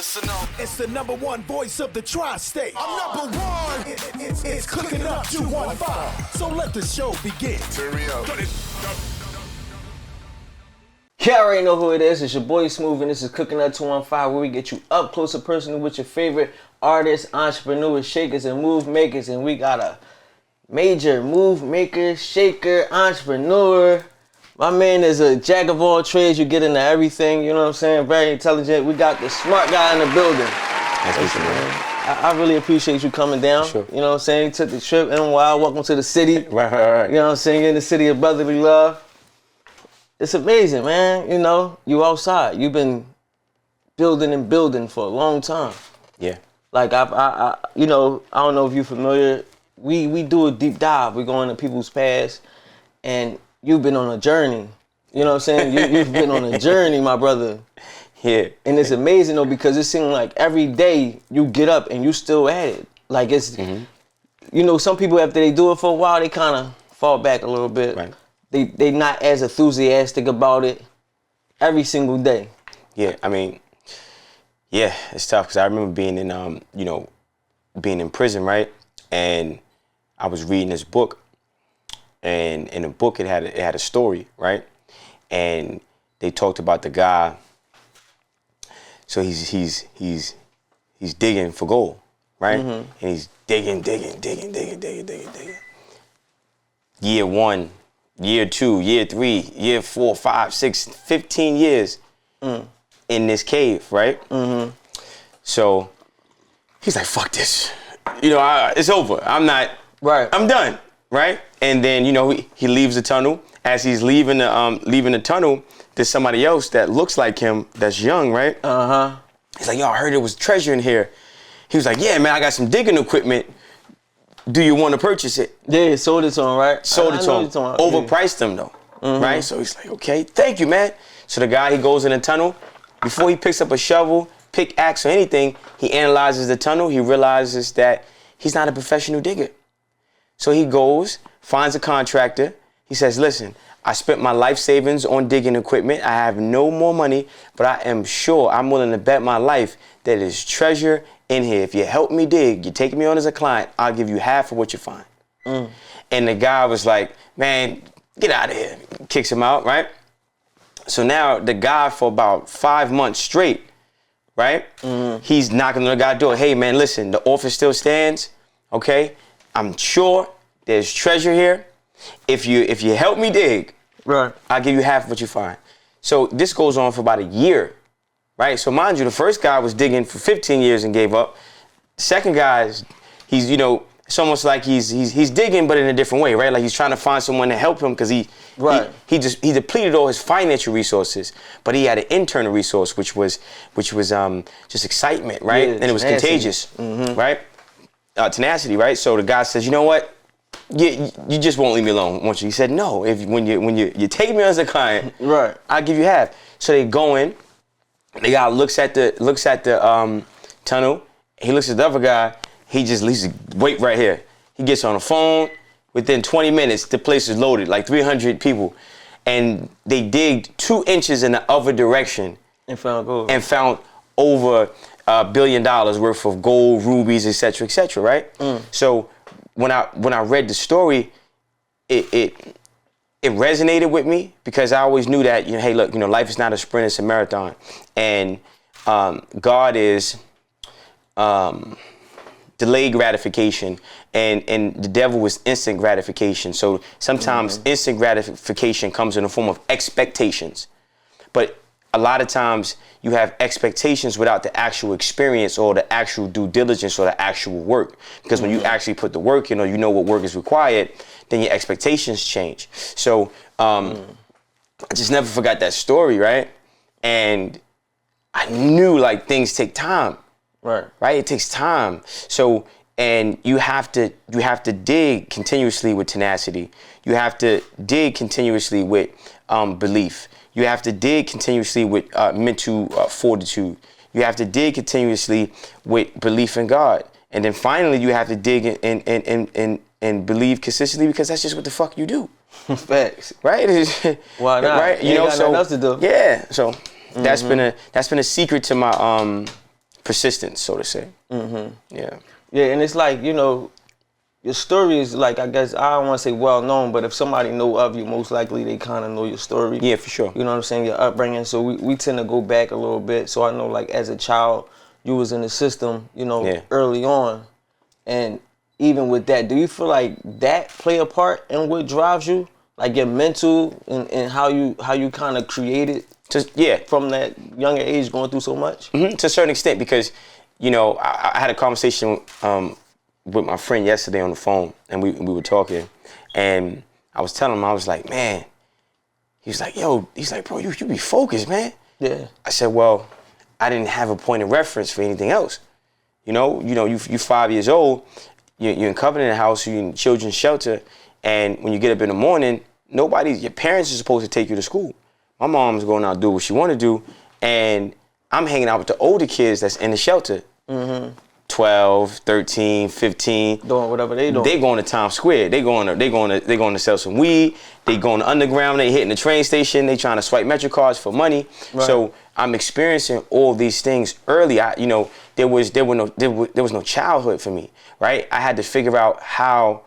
Listen up. It's the number one voice of the tri-state. I'm number one. It's Cooking Up 215. So let the show begin. Turn me up. You already know who it is. It's your boy Smooth, and this is Cooking Up 215, where we get you up close and personal with your favorite artists, entrepreneurs, shakers, and move makers. And we got a major move maker, shaker, entrepreneur. My man is a jack of all trades. You get into everything, you know what I'm saying? Very intelligent. We got the smart guy in the building. That's man. I really appreciate you coming down. Sure. You know what I'm saying? You took the trip. NY, welcome to the city. Right. You know what I'm saying? In the city of brotherly love. It's amazing, man. You know, you outside. You've been building and building for a long time. Yeah. Like, I you know, I don't know if you're familiar. We do a deep dive. We go into people's past, and you've been on a journey. You know what I'm saying? You've been on a journey, my brother. Yeah. And it's amazing, though, because it seems like every day you get up and you still at it. Like, it's, you know, some people, after they do it for a while, they kind of fall back a little bit. Right. They not as enthusiastic about it every single day. Yeah, I mean, yeah, it's tough because I remember being in, being in prison, right? And I was reading this book, and in the book it had a story, right? And they talked about the guy. So he's digging for gold, right? And he's digging. Year 1. Year 2, year 3, year 4, 5, 6, 15 years in this cave, right? So he's like, fuck this. You know, it's over. I'm done, right? And then, you know, he leaves the tunnel. As he's leaving the tunnel, there's somebody else that looks like him that's young, right? He's like, yo, I heard there was treasure in here. He was like, yeah, man, I got some digging equipment. Do you want to purchase it? Yeah, sold it to him, right? Sold it to him. Overpriced him, though. Right? So he's like, okay, thank you, man. So the guy, he goes in the tunnel. Before he picks up a shovel, pickaxe, or anything, he analyzes the tunnel. He realizes that he's not a professional digger. So he goes, finds a contractor. He says, listen, I spent my life savings on digging equipment. I have no more money, but I am sure, I'm willing to bet my life that there's treasure in here. If you help me dig, you take me on as a client, I'll give you half of what you find. And the guy was like, man, get out of here. Kicks him out, right? So now the guy, for about 5 months straight, right? He's knocking on the guy's door. Hey, man, listen, the offer still stands, okay? I'm sure there's treasure here. If you help me dig, right, I'll give you half of what you find. So this goes on for about a year. Right, so mind you, the first guy was digging for 15 years and gave up. The second guy, he's it's almost like he's digging, but in a different way, right? Like he's trying to find someone to help him because he depleted all his financial resources, but he had an internal resource, which was just excitement, right? Yeah, and it was contagious, right? Tenacity, right? So the guy says, you know what? You just won't leave me alone, won't you? He said, no. When you take me as a client, right, I'll give you half. So they go in. The guy looks at the tunnel. He looks at the other guy. He just leaves wait right here. He gets on the phone. Within 20 minutes, the place is loaded, like 300 people. And they digged 2 inches in the other direction. And found gold. And found over $1 billion worth of gold, rubies, et cetera, right? So when I read the story, it resonated with me because I always knew that, hey, look, life is not a sprint, it's a marathon. And God is delayed gratification, and the devil is instant gratification. So sometimes instant gratification comes in the form of expectations. But a lot of times you have expectations without the actual experience or the actual due diligence or the actual work. Because when you actually put the work in, or you know what work is required, then your expectations change. So I just never forgot that story, right? And I knew like things take time. Right. It takes time. So, and you have to dig continuously with tenacity. You have to dig continuously with belief. You have to dig continuously with mental fortitude. You have to dig continuously with belief in God. And then finally, you have to dig and believe consistently, because that's just what the fuck you do. Facts. Right? Why not? Right? You got nothing else to do. Yeah. So that's been a secret to my persistence, so to say. Yeah. Yeah, and it's like, you know, your story is like, I guess, I don't want to say well known, but if somebody know of you, most likely they kind of know your story. Yeah, for sure. You know what I'm saying? Your upbringing. So we tend to go back a little bit. So I know, like, as a child, you was in the system, you know, early on. And even with that, do you feel like that play a part in what drives you? Like your mental and how you kind of created from that younger age going through so much? To a certain extent, because, you know, I had a conversation with my friend yesterday on the phone, and we were talking, and I was telling him, I was like, man, he was like, yo, he's like, bro, you be focused, man. Yeah. I said, well, I didn't have a point of reference for anything else. You know, you 5 years old, you're in Covenant House, you're in children's shelter, and when you get up in the morning, your parents are supposed to take you to school. My mom's going out to do what she want to do, and I'm hanging out with the older kids that's in the shelter. 12, 13, 15. Doing whatever they doing. They going to Times Square. They going to sell some weed. They going to underground. They hitting the train station. They trying to swipe Metro cards for money. Right. So I'm experiencing all these things early. There was no childhood for me, right? I had to figure out how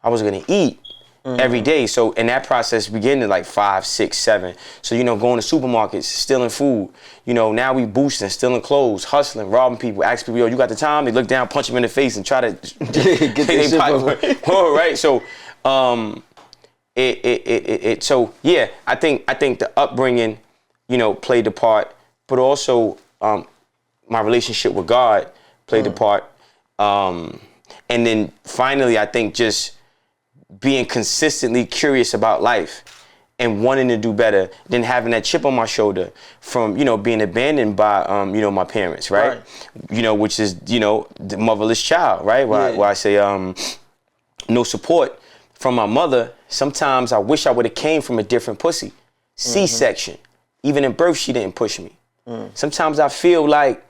I was gonna eat every day. So in that process began at like 5, 6, 7. So, you know, going to supermarkets, stealing food. You know, now we boosting, stealing clothes, hustling, robbing people, asking people, yo, you got the time? They look down, punch them in the face and try to get their pocket. All right. So so yeah, I think the upbringing, you know, played a part, but also my relationship with God played a part. And then finally, I think just being consistently curious about life and wanting to do better, than having that chip on my shoulder from, you know, being abandoned by, you know, my parents, right? You know, which is, you know, the motherless child, right? Where I say no support from my mother. Sometimes I wish I would have came from a different pussy. C-section. Even in birth, she didn't push me. Sometimes I feel like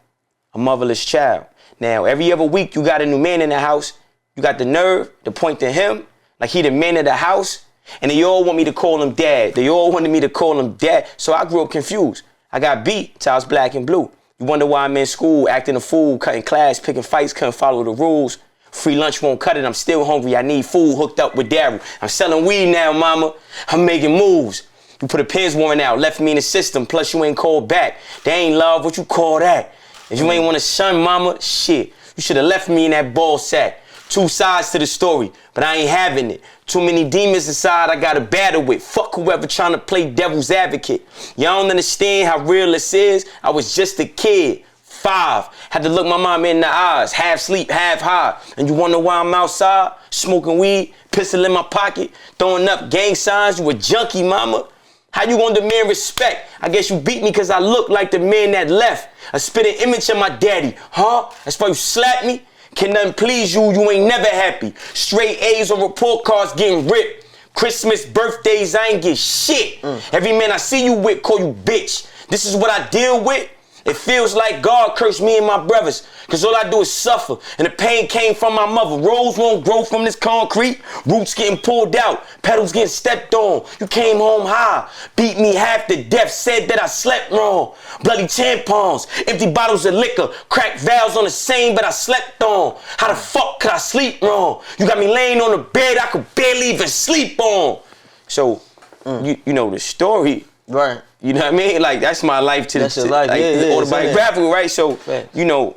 a motherless child. Now, every other week, you got a new man in the house. You got the nerve to point to him like he the man of the house. And they all want me to call him dad. They all wanted me to call him dad. So I grew up confused. I got beat till I was black and blue. You wonder why I'm in school, acting a fool, cutting class, picking fights, couldn't follow the rules. Free lunch won't cut it. I'm still hungry. I need food, hooked up with Daryl. I'm selling weed now, mama. I'm making moves. You put a pins warrant out, left me in the system, plus you ain't called back. They ain't love, what you call that? If you ain't want a son, mama, shit. You should have left me in that ball sack. 2 sides to the story, but I ain't having it. Too many demons inside I gotta battle with. Fuck whoever trying to play devil's advocate. Y'all don't understand how real this is. I was just a kid, 5. Had to look my mom in the eyes, half sleep, half high. And you wonder why I'm outside, smoking weed, pistol in my pocket, throwing up gang signs. You a junkie, mama. How you gonna demand respect? I guess you beat me cause I look like the man that left. A spitting image of my daddy, huh? That's why you slapped me? Can nothing please you, you ain't never happy. Straight A's on report cards getting ripped. Christmas, birthdays, I ain't get shit. Every man I see you with call you bitch. This is what I deal with. It feels like God cursed me and my brothers, cause all I do is suffer, and the pain came from my mother. Rose won't grow from this concrete, roots getting pulled out, petals getting stepped on. You came home high, beat me half to death, said that I slept wrong. Bloody tampons, empty bottles of liquor, cracked valves on the same bed I slept on. How the fuck could I sleep wrong? You got me laying on the bed I could barely even sleep on. So, you know the story. Right. You know what I mean? Like, that's my life to that's the your life. like, autobiographical, right? So, you know,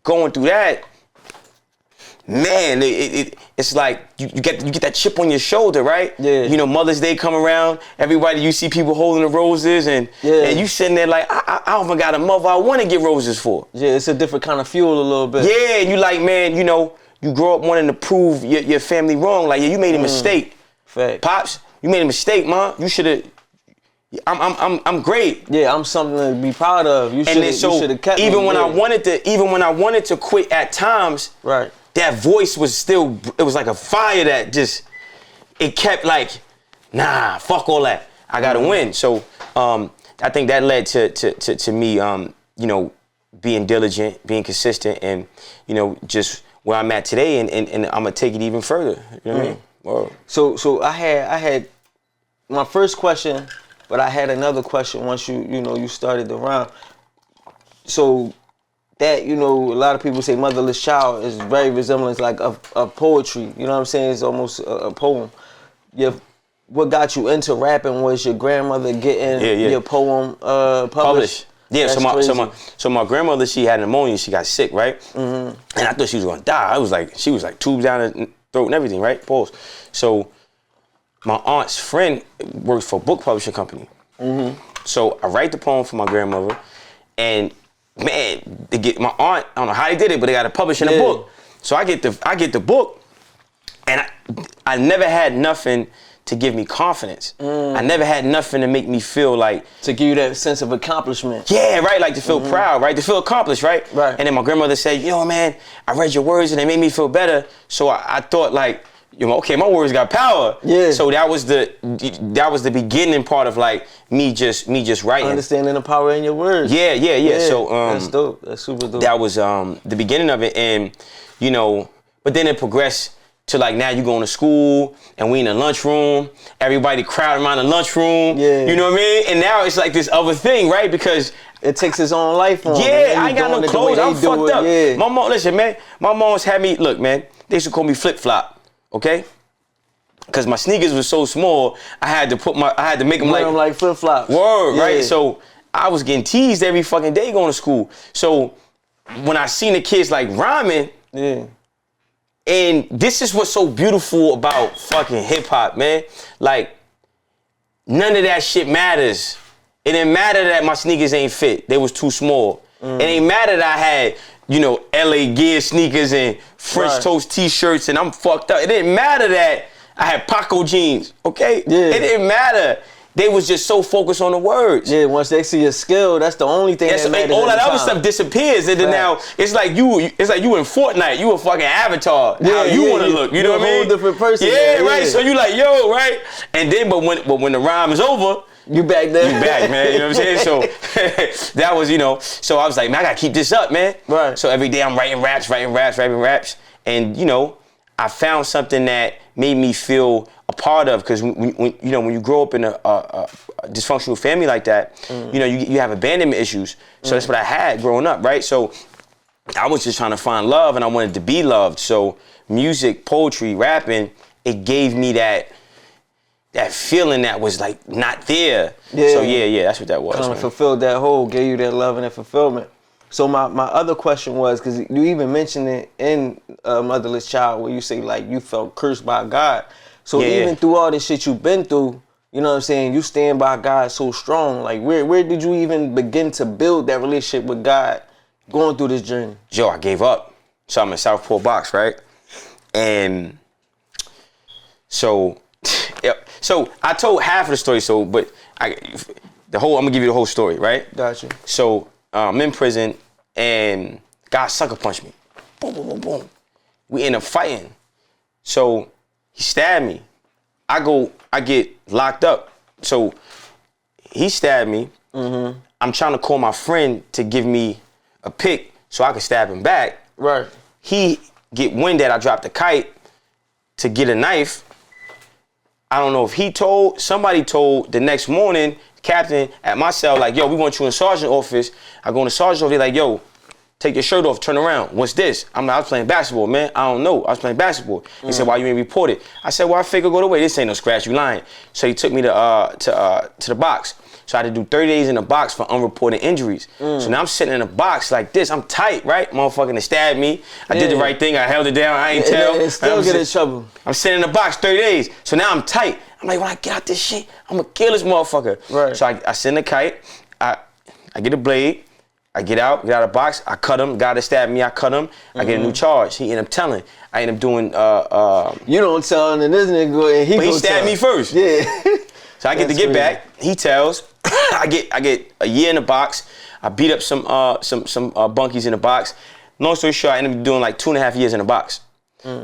going through that, man, it's like you get that chip on your shoulder, right? Yeah. You know, Mother's Day come around, everybody, you see people holding the roses, and you sitting there like, I don't even got a mother I want to get roses for. Yeah, it's a different kind of fuel a little bit. Yeah, and you like, man, you know, you grow up wanting to prove your family wrong. Like, yeah, you made a mistake. Fact. Pops, you made a mistake, Mom. You should have. I'm great. Yeah, I'm something to be proud of. You should have kept even me. When I wanted to quit at times, right, that voice was still, it was like a fire that just, it kept like, nah, fuck all that. I gotta win. So I think that led to me you know, being diligent, being consistent, and, you know, just where I'm at today, and I'm gonna take it even further. You know what I mean? Whoa. So I had my first question. But I had another question once you started the round. So that, you know, a lot of people say Motherless Child is very resembling like of poetry. You know what I'm saying? It's almost a poem. What got you into rapping was your grandmother getting your poem published. Yeah, That's so my grandmother, she had pneumonia. She got sick, right? Mm-hmm. And I thought she was gonna die. She was like tubes down her throat and everything, right? Pause. So my aunt's friend works for a book publishing company. Mm-hmm. So I write the poem for my grandmother, and man, my aunt, I don't know how they did it, but they got to publish in a book. So I get the book, and I never had nothing to give me confidence. I never had nothing to make me feel like, to give you that sense of accomplishment. Yeah, right, like to feel proud, right, to feel accomplished, right? Right. And then my grandmother said, yo, man, I read your words and they made me feel better. So I thought like, you know, okay, my words got power. Yeah. So that was the beginning part of like me just writing. Understanding the power in your words. Yeah. So that's dope. That's super dope. That was the beginning of it, and you know, but then it progressed to like now you going to school and we in the lunchroom, everybody crowding around the lunchroom. Yeah. You know what I mean? And now it's like this other thing, right? Because it takes its own life on. Yeah, I ain't got no clothes. I'm fucked up. Yeah. My mom, listen, man. My mom's had me. Look, man. They used to call me flip flop. Okay, because my sneakers were so small, I had to make them like flip flops. Word, right? So I was getting teased every fucking day going to school. So when I seen the kids like rhyming, and this is what's so beautiful about fucking hip hop, man. Like none of that shit matters. It didn't matter that my sneakers ain't fit; they was too small. It ain't matter that I had, you know, LA Gear sneakers and French toast t-shirts and I'm fucked up. It didn't matter that I had Paco jeans, okay? Yeah. It didn't matter. They was just so focused on the words. Yeah, once they see your skill, that's the only thing that matters. All that other stuff disappears. And then now, it's like you in Fortnite. You a fucking avatar. How you want to look. You know what I mean? You're a whole different person. Yeah, right. So you like, yo, right? And then, but when the rhyme is over, you back there. You back, man. You know what I'm saying? So that was, you know, so I was like, man, I gotta keep this up, man. Right. So every day I'm writing raps. And, you know, I found something that made me feel a part of, because when you grow up in a dysfunctional family like that, you know, you have abandonment issues. So that's what I had growing up, right? So I was just trying to find love, and I wanted to be loved. So music, poetry, rapping, it gave me that feeling that was like not there. Yeah. So yeah, that's what that was. Kind of fulfilled that hole, gave you that love and that fulfillment. So my other question was, because you even mentioned it in Motherless Child, where you say like you felt cursed by God. So even through all this shit you've been through, you know what I'm saying, you stand by God so strong. Like where did you even begin to build that relationship with God going through this journey? Joe, I gave up. So I'm in Southport Box, right? And so I told half of the story, but I'm gonna give you the whole story, right? Gotcha. So I'm in prison and God sucker punched me. Boom, boom, boom, boom. We end up fighting. So he stabbed me. I get locked up. So he stabbed me. Mm-hmm. I'm trying to call my friend to give me a pick so I can stab him back. Right. He get wind that I dropped a kite to get a knife. I don't know if somebody told the next morning, captain at my cell, like, yo, we want you in sergeant office. I go in the sergeant office, like, yo, take your shirt off, turn around. What's this? I'm like, I was playing basketball, man. I don't know. I was playing basketball. He said, why you ain't reported? I said, well, I figure go away. This ain't no scratch. You lying. So he took me to the box. So I had to do 30 days in the box for unreported injuries. So now I'm sitting in a box like this. I'm tight, right? Motherfucking they stabbed me. I did the right thing. I held it down. I ain't tell. And still get in trouble. I'm sitting in the box 30 days. So now I'm tight. I'm like, when I get out this shit, I'm gonna kill this motherfucker. Right. So I send the kite. I get a blade. I get out of the box. I cut him. Guy that stabbed me, I cut him. I get a new charge. He ended up telling. I ended up doing. You don't tell him, and this nigga go and he stabbed me first. Yeah. So I get to get back. He tells. I get a year in the box. I beat up some bunkies in the box. Long story short, I ended up doing like 2.5 years in the box.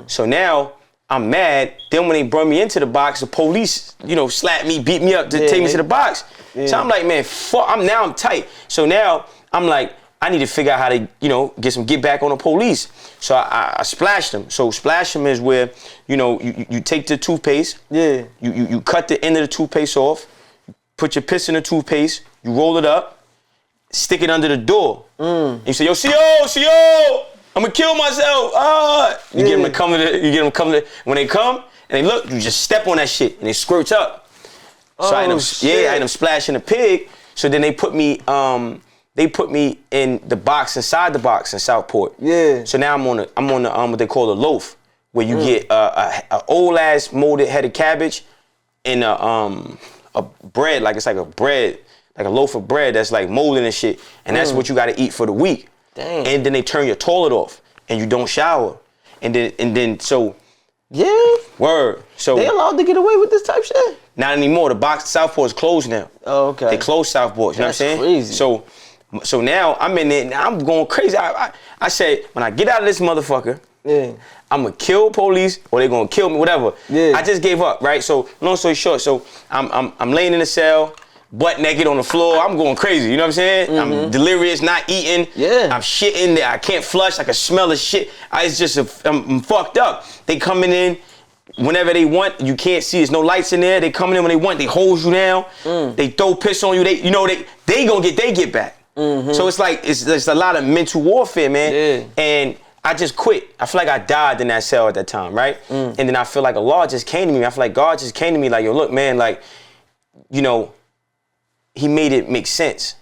So now I'm mad. Then when they brought me into the box, the police, slapped me, beat me up to take me to the box. Yeah. So I'm like, man, fuck. I'm tight. So now I'm like, I need to figure out how to, get back on the police. So I splashed them. So splash them is where, you take the toothpaste. Yeah. You cut the end of the toothpaste off. Put your piss in the toothpaste. You roll it up. stick it under the door. And you say, yo, CO, I'm gonna kill myself. You get them to come to the, when they come and they look, you just step on that shit and it squirts up. So I had them splashing the pig. So then they put me in the box inside the box in Southport. Yeah. So now I'm on the what they call a loaf, where you get a old ass molded head of cabbage and a bread, like it's like a bread, like a loaf of bread that's like molded and shit, and that's what you got to eat for the week. Dang. And then they turn your toilet off and you don't shower, and then so. Yeah. Word. So they allowed to get away with this type shit? Not anymore. The box Southport is closed now. Oh, okay. They closed Southport. You know what I'm saying? Crazy. So now I'm in there and I'm going crazy. I said, when I get out of this motherfucker, I'm gonna kill police or they're gonna kill me, whatever. Yeah. I just gave up, right? So long story short, so I'm laying in the cell, butt naked on the floor. I'm going crazy. You know what I'm saying? I'm delirious, not eating. Yeah. I'm shitting. I can't flush. I can smell the shit. It's just I'm fucked up. They coming in whenever they want. You can't see. There's no lights in there. They coming in when they want. They hold you down. They throw piss on you. They gonna get they get back. So it's like it's a lot of mental warfare, man. Yeah. And I just quit. I feel like I died in that cell at that time, right? And then I feel like Allah just came to me. I feel like God just came to me like, yo, look, man, like, you know, he made it make sense.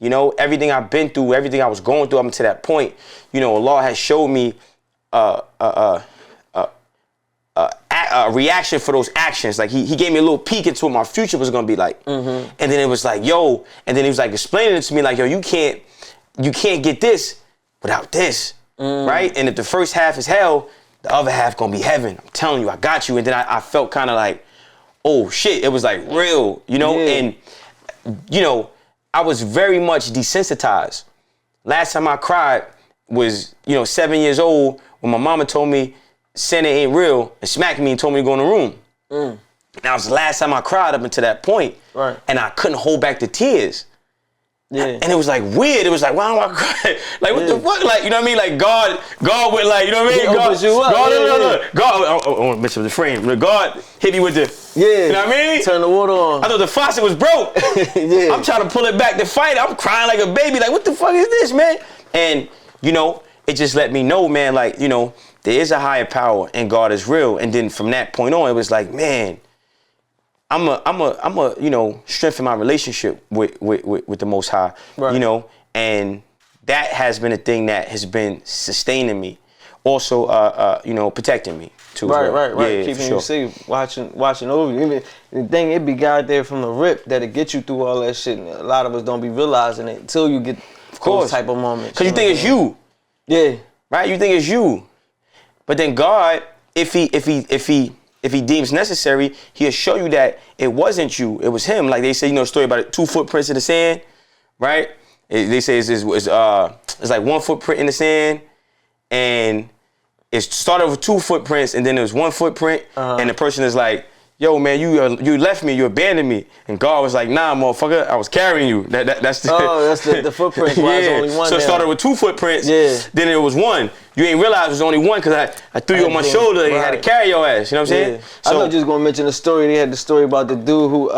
You know, everything I've been through, everything I was going through up to that point, you know, Allah has showed me a reaction for those actions. Like he gave me a little peek into what my future was gonna be like. And then it was like, yo, and then he was like explaining it to me like, yo, you can't get this without this, right? And if the first half is hell, the other half gonna be heaven. I'm telling you, I got you. And then I felt kind of like, oh shit, it was like real, you know? And you know, I was very much desensitized. Last time I cried was, 7 years old when my mama told me Santa ain't real and smacked me and told me to go in the room. That was the last time I cried up until that point. Right. And I couldn't hold back the tears. Yeah. And it was like weird. It was like, why am I crying? Like, what the fuck? Like, you know what I mean? Like, God went like, you know what I mean? God, I want to mess up the frame. God hit me with the, you know what I mean? Turn the water on. I thought the faucet was broke. I'm trying to pull it back to fight. I'm crying like a baby. Like, what the fuck is this, man? And, it just let me know, man, like, there is a higher power and God is real. And then from that point on, it was like, man, I'm a strengthen my relationship with the Most High, right. And that has been a thing that has been sustaining me, also, protecting me too. Right. Yeah, keeping you safe, watching over you. Even the thing, it be God there from the rip that'll get you through all that shit. And a lot of us don't be realizing it until you get those type of moments. Cause you think it's you. Yeah. Right. You think it's you, but then God, if he deems necessary, he'll show you that it wasn't you, it was him. Like they say, the story about it, 2 footprints in the sand, right? They say it's like 1 footprint in the sand, and it started with 2 footprints, and then there was 1 footprint, and the person is like, yo, man, you left me, you abandoned me. And God was like, nah, motherfucker, I was carrying you. That's the footprints. Why there's only one. So it started with 2 footprints, then it was 1. You ain't realize it was only 1 because I threw you on my shoulder and had to carry your ass. You know what I'm saying? So, I know you was going to mention a story. They had the story about the dude who,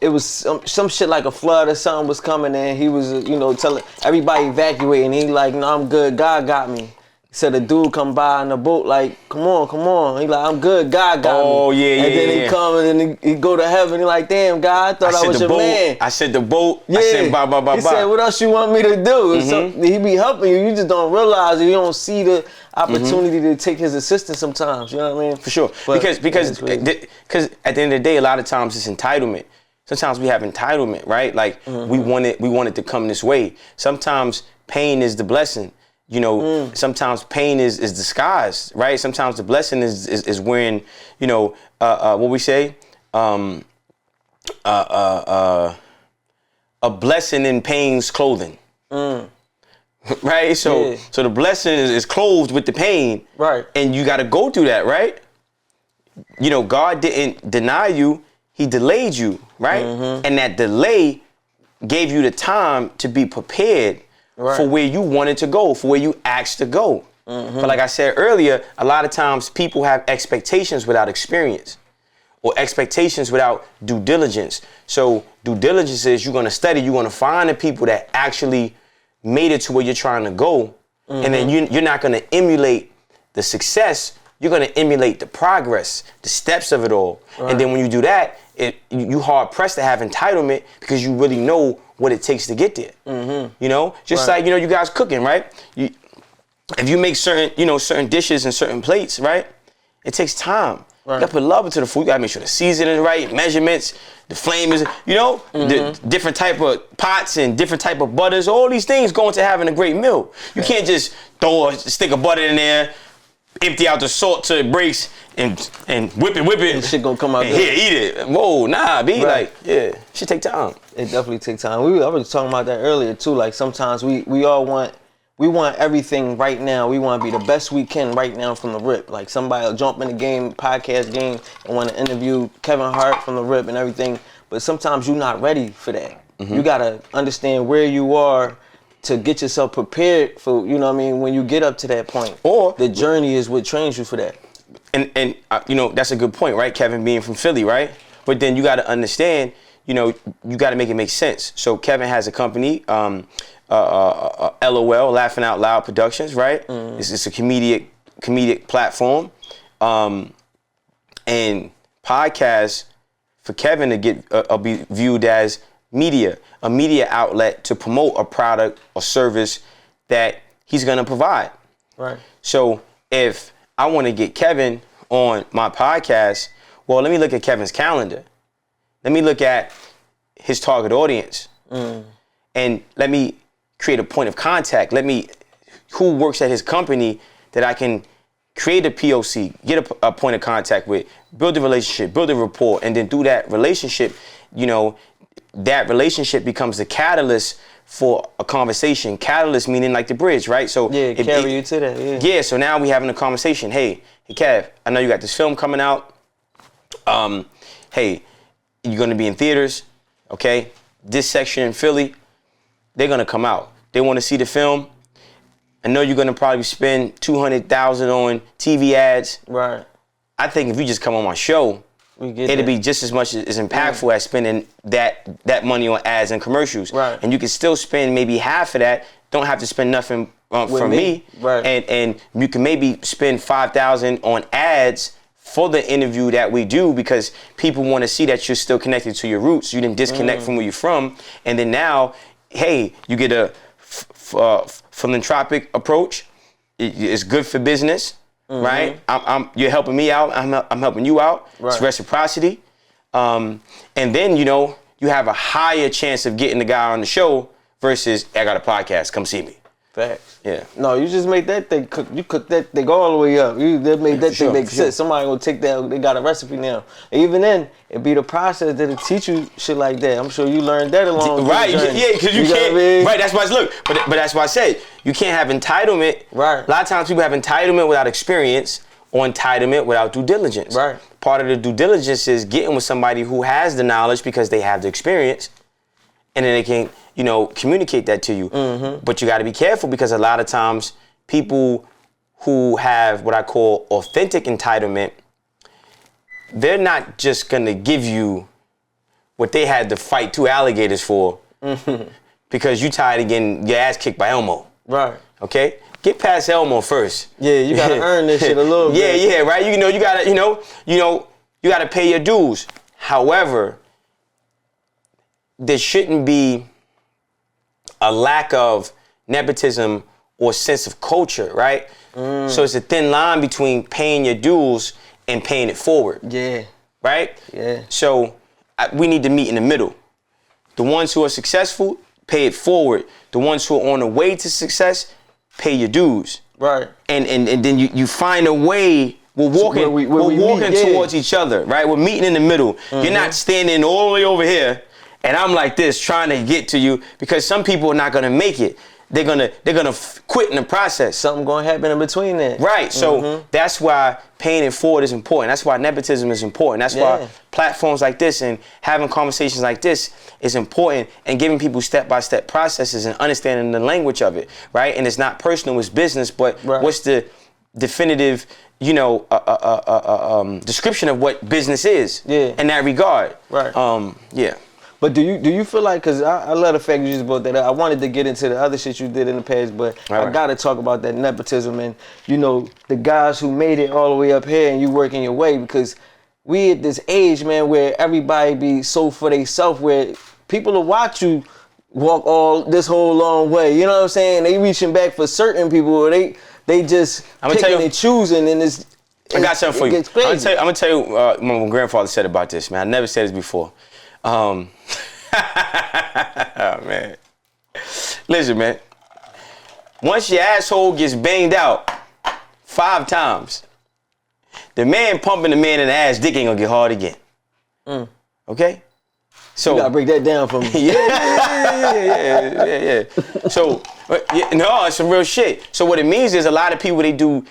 it was some shit like a flood or something was coming in. He was, telling everybody evacuating. He like, no, I'm good. God got me. Said a dude come by on the boat like, come on. He like, I'm good, God got me. Oh, yeah. And then he come and then he go to heaven. He like, damn, God, I thought I was your man. I said the boat. Yeah. I said bye. He said, what else you want me to do? So he be helping you. You just don't realize it. You don't see the opportunity to take his assistance sometimes. You know what I mean? For sure. But because at the end of the day, a lot of times it's entitlement. Sometimes we have entitlement, right? Like we want it to come this way. Sometimes pain is the blessing. Sometimes pain is disguised, right? Sometimes the blessing is wearing, what we say, a blessing in pain's clothing, right? So the blessing is clothed with the pain, right? And you got to go through that, right? God didn't deny you; He delayed you, right? And that delay gave you the time to be prepared. Right. For where you wanted to go, for where you asked to go. But like I said earlier, a lot of times people have expectations without experience. or expectations without due diligence. So due diligence is you're going to study, you're going to find the people that actually made it to where you're trying to go. And then you're not going to emulate the success. You're going to emulate the progress, the steps of it all. Right. And then when you do that, you hard pressed to have entitlement because you really know what it takes to get there. You know, just like, you know, you guys cooking, right? If you make certain dishes and certain plates, right? It takes time. Right. You gotta put love into the food. You gotta make sure the seasoning is right, measurements, the flame is, you know, the different type of pots and different type of butters. All these things go into having a great meal. You can't just throw a stick of butter in there, empty out the salt till it breaks, and whip it. And shit gonna come out good. Here, eat it. Whoa, nah, be like, yeah, should take time. It definitely takes time. I was talking about that earlier too. Like sometimes we all want everything right now. We want to be the best we can right now from the rip. Like somebody will jump in the game, podcast game, and want to interview Kevin Hart from the rip and everything. But sometimes you're not ready for that. You gotta understand where you are to get yourself prepared for, you know what I mean, when you get up to that point. Or the journey is what trains you for that. And you know, that's a good point, right? Kevin being from Philly, right? But then you got to understand, you know, you got to make it make sense. So Kevin has a company, LOL, Laughing Out Loud Productions, right? It's a comedic platform. And podcasts for Kevin to get be viewed as a media outlet to promote a product or service that he's gonna provide. Right. So if I want to get Kevin on my podcast, well, let me look at Kevin's calendar. Let me look at his target audience. And let me create a point of contact. Who works at his company that I can create a POC, get a point of contact with, build a relationship, build a rapport, and then through that relationship, you know, that relationship becomes the catalyst for a conversation. Catalyst meaning like the bridge, right? So carry you to that. Yeah, so now we having a conversation. Hey, Kev, I know you got this film coming out. Hey, you're gonna be in theaters, okay? This section in Philly, they're gonna come out. They want to see the film. I know you're gonna probably spend $200,000 on TV ads. Right. I think if you just come on my show, it'll be just as much as impactful as spending that money on ads and commercials. Right. And you can still spend maybe half of that. Don't have to spend nothing from me. Right. And you can maybe spend $5,000 on ads for the interview that we do because people want to see that you're still connected to your roots. You didn't disconnect from where you're from. And then now, hey, you get a philanthropic approach. It's good for business. Right, you're helping me out. I'm helping you out. Right. It's reciprocity, and then you know you have a higher chance of getting the guy on the show versus I got a podcast. Come see me. Facts. Yeah. No, you just made that thing cook. You cooked that thing all the way up. They made that thing make sense. Somebody gonna take that. They got a recipe now. And even then, it be the process that'll teach you shit like that. I'm sure you learned that along. Right. Yeah. Because you can't. I mean? Right. That's why. Look. But that's why I said you can't have entitlement. Right. A lot of times people have entitlement without experience or entitlement without due diligence. Right. Part of the due diligence is getting with somebody who has the knowledge because they have the experience, and then they can, you know, communicate that to you. But you got to be careful because a lot of times people who have what I call authentic entitlement, they're not just going to give you what they had to fight 2 alligators for because you tired of getting your ass kicked by Elmo. Right. Okay? Get past Elmo first. Yeah, you got to earn this shit a little bit. Yeah, right? You know, you got to, you got to pay your dues. However, there shouldn't be a lack of nepotism or sense of culture, right? So it's a thin line between paying your dues and paying it forward. Yeah. Right? Yeah. So we need to meet in the middle. The ones who are successful, pay it forward. The ones who are on the way to success, pay your dues. Right. And then you find a way. We're walking, we're walking towards each other, right? We're meeting in the middle. You're not standing all the way over here and I'm like this trying to get to you because some people are not gonna make it. They're gonna quit in the process. Something gonna happen in between that. Right. So that's why paying it forward is important. That's why nepotism is important. That's why platforms like this and having conversations like this is important and giving people step-by-step processes and understanding the language of it, right? And it's not personal, it's business, but what's the definitive, description of what business is. Yeah. In that regard. Right. Yeah. But do you feel like, because I love the fact you just brought that up. I wanted to get into the other shit you did in the past, but I got to talk about that nepotism and, the guys who made it all the way up here and you working your way, because we at this age, man, where everybody be so for theyself, where people will watch you walk this whole long way. You know what I'm saying? They reaching back for certain people, or they just picking and choosing, and I got something for you. I'm gonna tell you what my grandfather said about this, man. I never said this before. Oh, man. Listen, man. Once your asshole gets banged out 5 times, the man pumping the man in the ass dick ain't gonna get hard again. Okay? So you gotta break that down for me. yeah. So, no, it's some real shit. So what it means is a lot of people, they do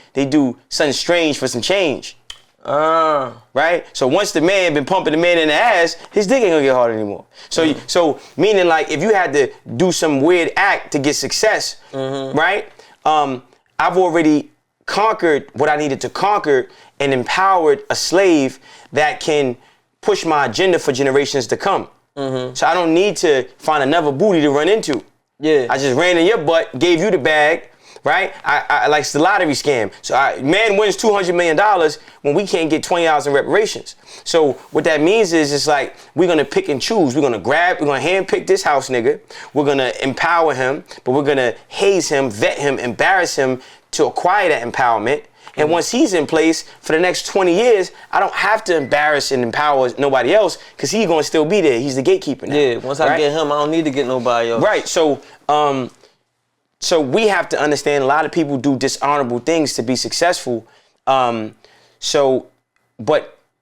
something strange for some change. Right? So once the man been pumping the man in the ass, his dick ain't gonna get hard anymore. So so meaning, like, if you had to do some weird act to get success, right? I've already conquered what I needed to conquer and empowered a slave that can push my agenda for generations to come. So I don't need to find another booty to run into. Yeah. I just ran in your butt, gave you the bag, right? I like the lottery scam. So man wins $200 million when we can't get 20 hours in reparations. So what that means is, it's like, we're gonna pick and choose. We're gonna handpick this house nigga. We're gonna empower him, but we're gonna haze him, vet him, embarrass him to acquire that empowerment. And once he's in place for the next 20 years, I don't have to embarrass and empower nobody else, because he's going to still be there. He's the gatekeeper now. Yeah, once I get him, I don't need to get nobody else. Right, so we have to understand a lot of people do dishonorable things to be successful. But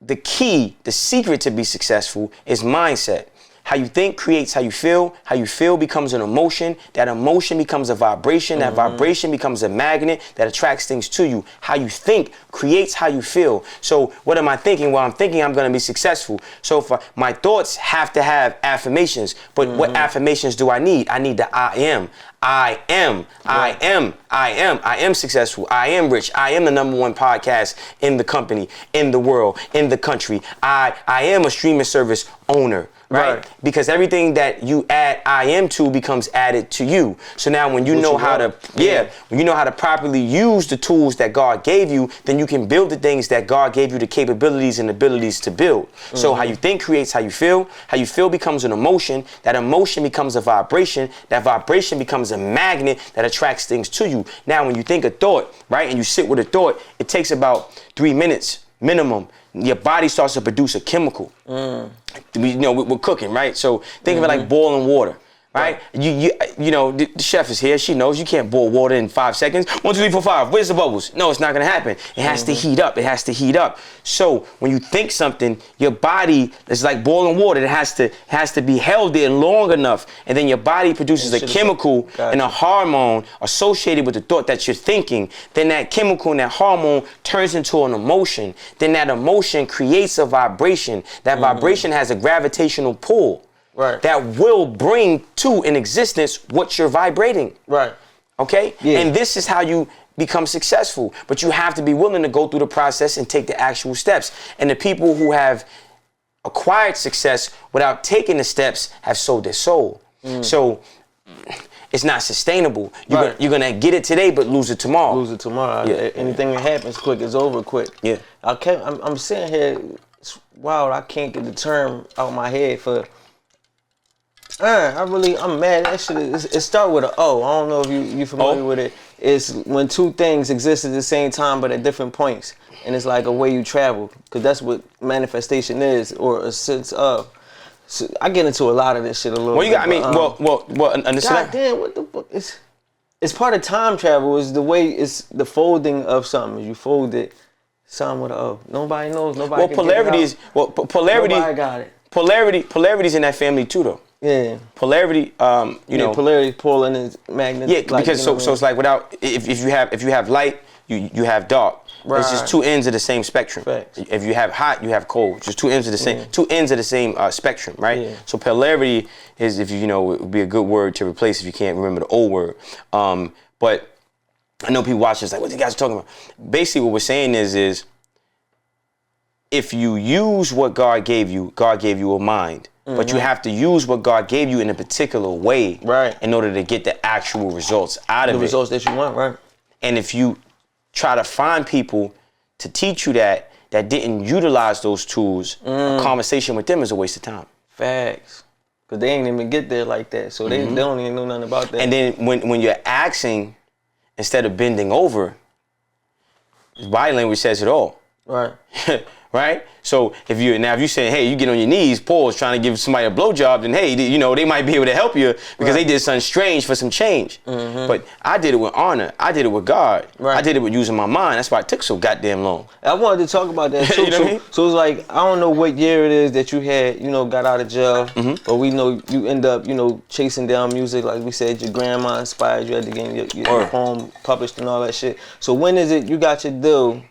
the key, the secret to be successful is mindset. How you think creates how you feel. How you feel becomes an emotion. That emotion becomes a vibration. That vibration becomes a magnet that attracts things to you. How you think creates how you feel. So what am I thinking? Well, I'm thinking I'm going to be successful. So my thoughts have to have affirmations. But what affirmations do I need? I need the I am. I am successful. I am rich. I am the #1 podcast in the company, in the world, in the country. I am a streaming service owner. Right? Because everything that you add I am to becomes added to you. So now when you know how to, when you know how to properly use the tools that God gave you, then you can build the things that God gave you the capabilities and abilities to build. So how you think creates how you feel. How you feel becomes an emotion. That emotion becomes a vibration. That vibration becomes a magnet that attracts things to you. Now, when you think a thought, right, and you sit with a thought, it takes about 3 minutes minimum. Your body starts to produce a chemical. We're cooking, right? So think of it like boiling water, right? The chef is here. She knows you can't boil water in 5 seconds. 1, 2, 3, 4, 5. Where's the bubbles? No, it's not gonna happen. It has to heat up. It has to heat up. So when you think something, your body is like boiling water. It has to be held there long enough, and then your body produces a chemical and a hormone associated with the thought that you're thinking. Then that chemical and that hormone turns into an emotion. Then that emotion creates a vibration. That vibration has a gravitational pull. Right. That will bring to an existence what you're vibrating. Right. Okay? Yeah. And this is how you become successful. But you have to be willing to go through the process and take the actual steps. And the people who have acquired success without taking the steps have sold their soul. So it's not sustainable. You're gonna get it today, but lose it tomorrow. Anything that happens quick is over quick. Yeah. I'm sitting here, it's wild, I can't get the term out of my head for I'm mad. That shit it start with a O. I don't know if you familiar with it. It's when two things exist at the same time but at different points, and it's like a way you travel, because that's what manifestation is, or a sense of. So I get into a lot of this shit a little. Well, you got. Bit, God damn, what the fuck is? It's part of time travel. Is the way it's the folding of something. You fold it, something with a O. Nobody knows. Nobody. Well, polarity is. Well, polarity. Nobody got it. Polarity's in that family too, though. Yeah. Polarity, polarity, pole and its magnet. Yeah, like, because so it's like without if you have light, you have dark. Right. It's just two ends of the same spectrum. Facts. If you have hot, you have cold. Just two ends of the same spectrum, right? Yeah. So polarity is, if it would be a good word to replace if you can't remember the old word. But I know people watch this like, what you guys are talking about? Basically, what we're saying is if you use what God gave you a mind. But you have to use what God gave you in a particular way in order to get the actual results out of it. The results that you want, right? And if you try to find people to teach you that didn't utilize those tools, a conversation with them is a waste of time. Facts. Because they ain't even get there like that. So they don't even know nothing about that. And then when you're asking, instead of bending over, body language says it all. Right. Right? So if you say, hey, you get on your knees, pause, trying to give somebody a blowjob, then hey, they might be able to help you because they did something strange for some change. But I did it with honor. I did it with God. I did it with using my mind. That's why it took so goddamn long. I wanted to talk about that too. You know what I mean? So it's like, I don't know what year it is that you had, got out of jail, but we know you end up, chasing down music. Like we said, your grandma inspired you, had to get your poem published and all that shit. So when is it you got your deal?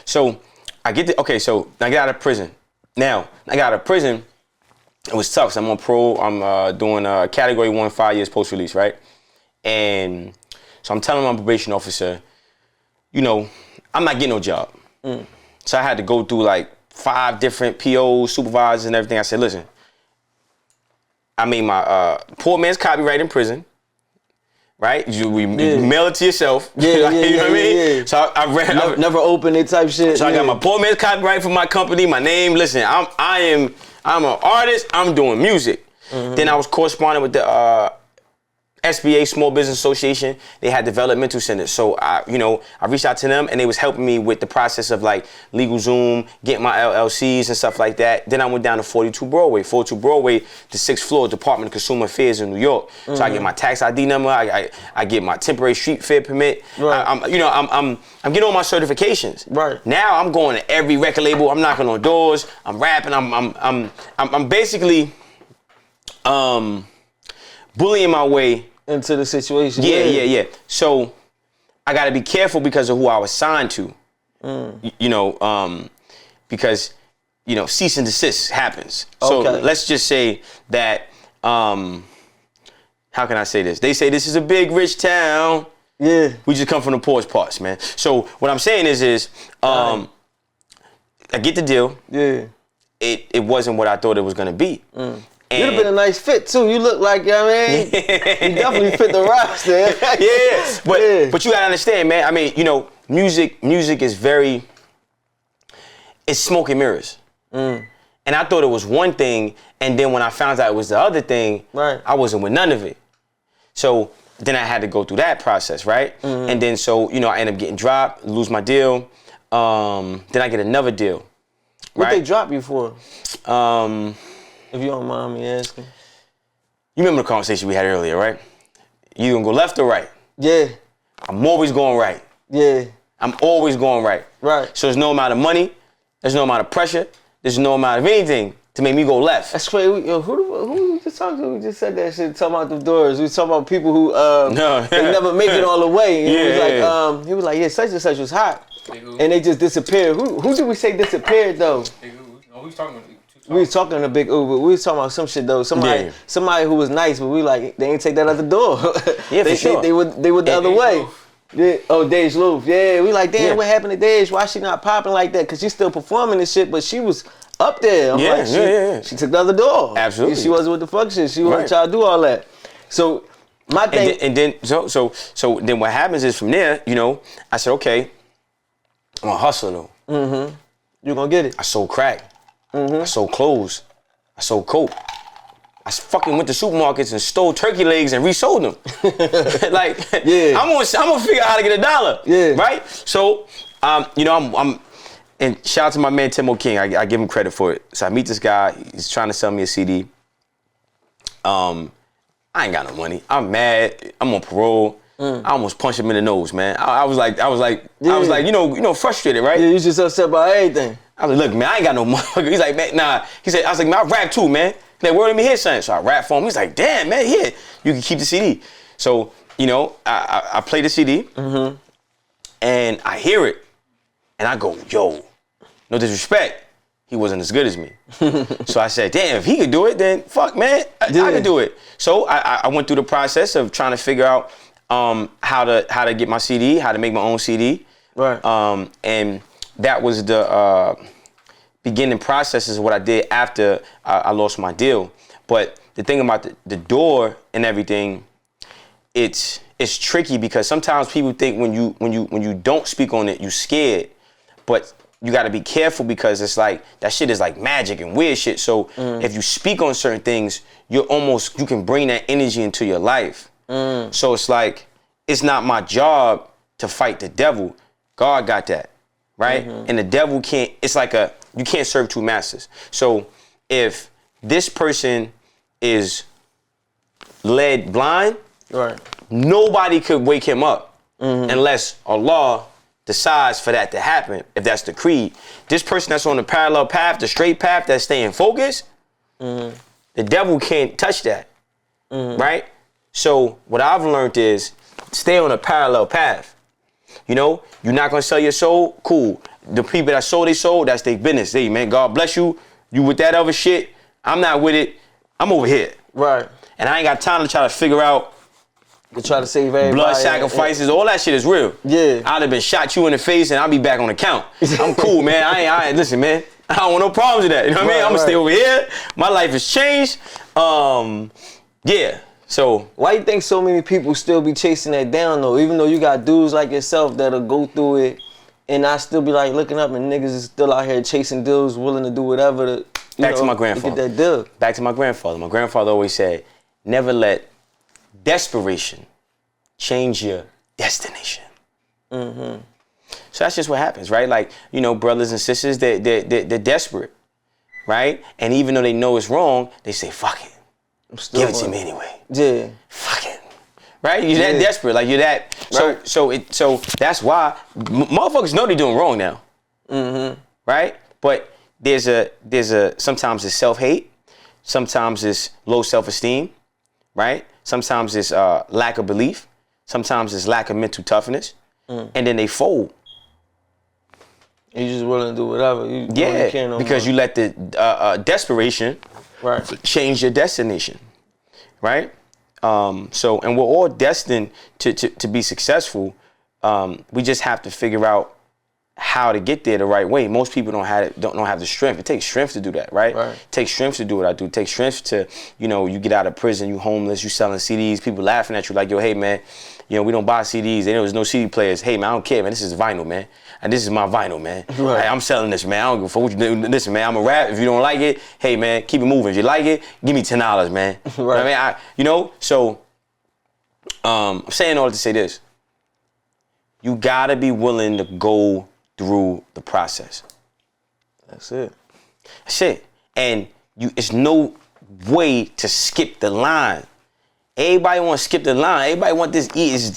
So I get out of prison. Now, I got out of prison, it was tough. So I'm on parole. I'm doing category 1, 5 years post-release, right? And so I'm telling my probation officer, I'm not getting no job. So I had to go through like 5 different POs, supervisors and everything. I said, listen, I made my poor man's copyright in prison. Right? You mail it to yourself. You know what I mean? Yeah. So I read. Never open it type shit. So I got my poor man's copyright for my company, my name. Listen, I'm an artist. I'm doing music. Then I was corresponding with the SBA, Small Business Association. They had developmental centers. So I reached out to them and they was helping me with the process of like LegalZoom, getting my LLCs and stuff like that. Then I went down to 42 Broadway, the 6th floor, Department of Consumer Affairs in New York. So I get my tax ID number. I get my temporary street fair permit. Right. I'm getting all my certifications. Right. Now I'm going to every record label. I'm knocking on doors. I'm rapping. I'm basically bullying my way into the situation. Yeah. So I got to be careful because of who I was signed to. Because cease and desist happens. So let's just say that how can I say this? They say this is a big rich town. Yeah. We just come from the poorest parts, man. So what I'm saying is I get the deal. Yeah. It wasn't what I thought it was gonna be. You'd have been a nice fit too. You look like, you definitely fit the roster. But you gotta understand, man. I mean, music is it's smoke and mirrors. And I thought it was one thing, and then when I found out it was the other thing, I wasn't with none of it. So then I had to go through that process, right? And then I end up getting dropped, lose my deal. Then I get another deal. What they drop you for? If you don't mind me asking. You remember the conversation we had earlier, right? You gonna go left or right? Yeah. I'm always going right. Yeah. I'm always going right. Right. So there's no amount of money, there's no amount of pressure, there's no amount of anything to make me go left. That's crazy. Who we just talked to? We just said that shit, talking about the doors. We talking about people who they never make it all the way. And he was like, yeah, such and such was hot. And they just disappeared. Who did we say disappeared though? Who's talking about? We was talking to Big Uber. We was talking about some shit though. Somebody who was nice, but we like they ain't take that other door. Yeah, for sure. They went the other way. Yeah. Oh, Dej Loof. Yeah, we like, damn, what happened to Dej? Why she not popping like that? Cause she's still performing this shit, but she was up there. She took the other door. Absolutely. She wasn't with the function. She wasn't trying to do all that. So my thing. And then then what happens is from there, I said, okay, I'm a hustler though. You gonna get it. I sold crack. I sold clothes. I sold coke. I fucking went to supermarkets and stole turkey legs and resold them. I'm gonna figure out how to get $1. Yeah. Right? So, I'm and shout out to my man Timo King. I give him credit for it. So I meet this guy. He's trying to sell me a CD. I ain't got no money. I'm mad. I'm on parole. I almost punched him in the nose, man. I was like, frustrated, right? Yeah, you just upset about everything. I was like, look, man, I ain't got no money. He's like, man, nah. He said, I was like, man, I rap too, man. He's like, let me hear something. So I rap for him. He's like, damn, man, here, you can keep the CD. So, I play the CD, and I hear it, and I go, yo, no disrespect, he wasn't as good as me. So I said, damn, if he could do it, then fuck, man, I could do it. So I went through the process of trying to figure out how to get my CD, how to make my own CD. Right. And that was the beginning processes of what I did after I lost my deal. But the thing about the door and everything, it's tricky because sometimes people think when you don't speak on it, you scared. But you got to be careful because it's like that shit is like magic and weird shit. So if you speak on certain things, you can bring that energy into your life. So it's like, it's not my job to fight the devil. God got that, right? And the devil can't, it's like you can't serve two masters. So if this person is led blind, Right. nobody could wake him up unless Allah decides for that to happen, if that's the creed. This person that's on the parallel path, the straight path, that's staying focused, the devil can't touch that, right? So what I've learned is stay on a parallel path. You know, you're not gonna sell your soul, cool. The people that sold their soul, that's their business. Hey, man, God bless you. You with that other shit, I'm not with it. I'm over here. Right. And I ain't got time to try to figure out To try to save everybody. blood sacrifices, all that shit is real. Yeah. I'd have been shot you in the face and I'll be back on the count. I'm cool, man. I ain't listen, man. I don't want no problems with that. You know what I mean? I'm gonna stay over here. My life has changed. Yeah. So Why you think so many people still be chasing that down though? Even though you got dudes like yourself that'll go through it and I still be like looking up and niggas is still out here chasing deals, willing to do whatever to back to my to grandfather. get that deal. Back to my grandfather. My grandfather always said, never let desperation change your destination. So that's just what happens, right? Like, you know, brothers and sisters, they're desperate, right? And even though they know it's wrong, they say, fuck it. Give it to me anyway. Yeah. Fuck it. Right? You're that desperate. Like, you're that. So that's why motherfuckers know they're doing wrong now. Right? But there's a sometimes it's self-hate. Sometimes it's low self-esteem. Right? Sometimes it's lack of belief. Sometimes it's lack of mental toughness. And then they fold. You just willing to do whatever. You don't care no because more. you let the desperation change your destination, right? And we're all destined to be successful. We just have to figure out how to get there the right way. Most people don't have the strength. It takes strength to do that, right? It takes strength to do what I do. It takes strength to, you get out of prison, you homeless, you selling CDs, people laughing at you like, yo, hey man, we don't buy CDs. There was no CD players. Hey man, I don't care, man. This is vinyl, man. And this is my vinyl, man. Hey, I'm selling this, man. I don't give a fuck what you do. Listen, man, I'm a rap. If you don't like it, hey man, keep it moving. If you like it, give me $10, man. You know what I mean? So I'm saying all to say this. You gotta be willing to go through the process. That's it. That's it. And it's no way to skip the line. Everybody want to skip the line. Everybody want this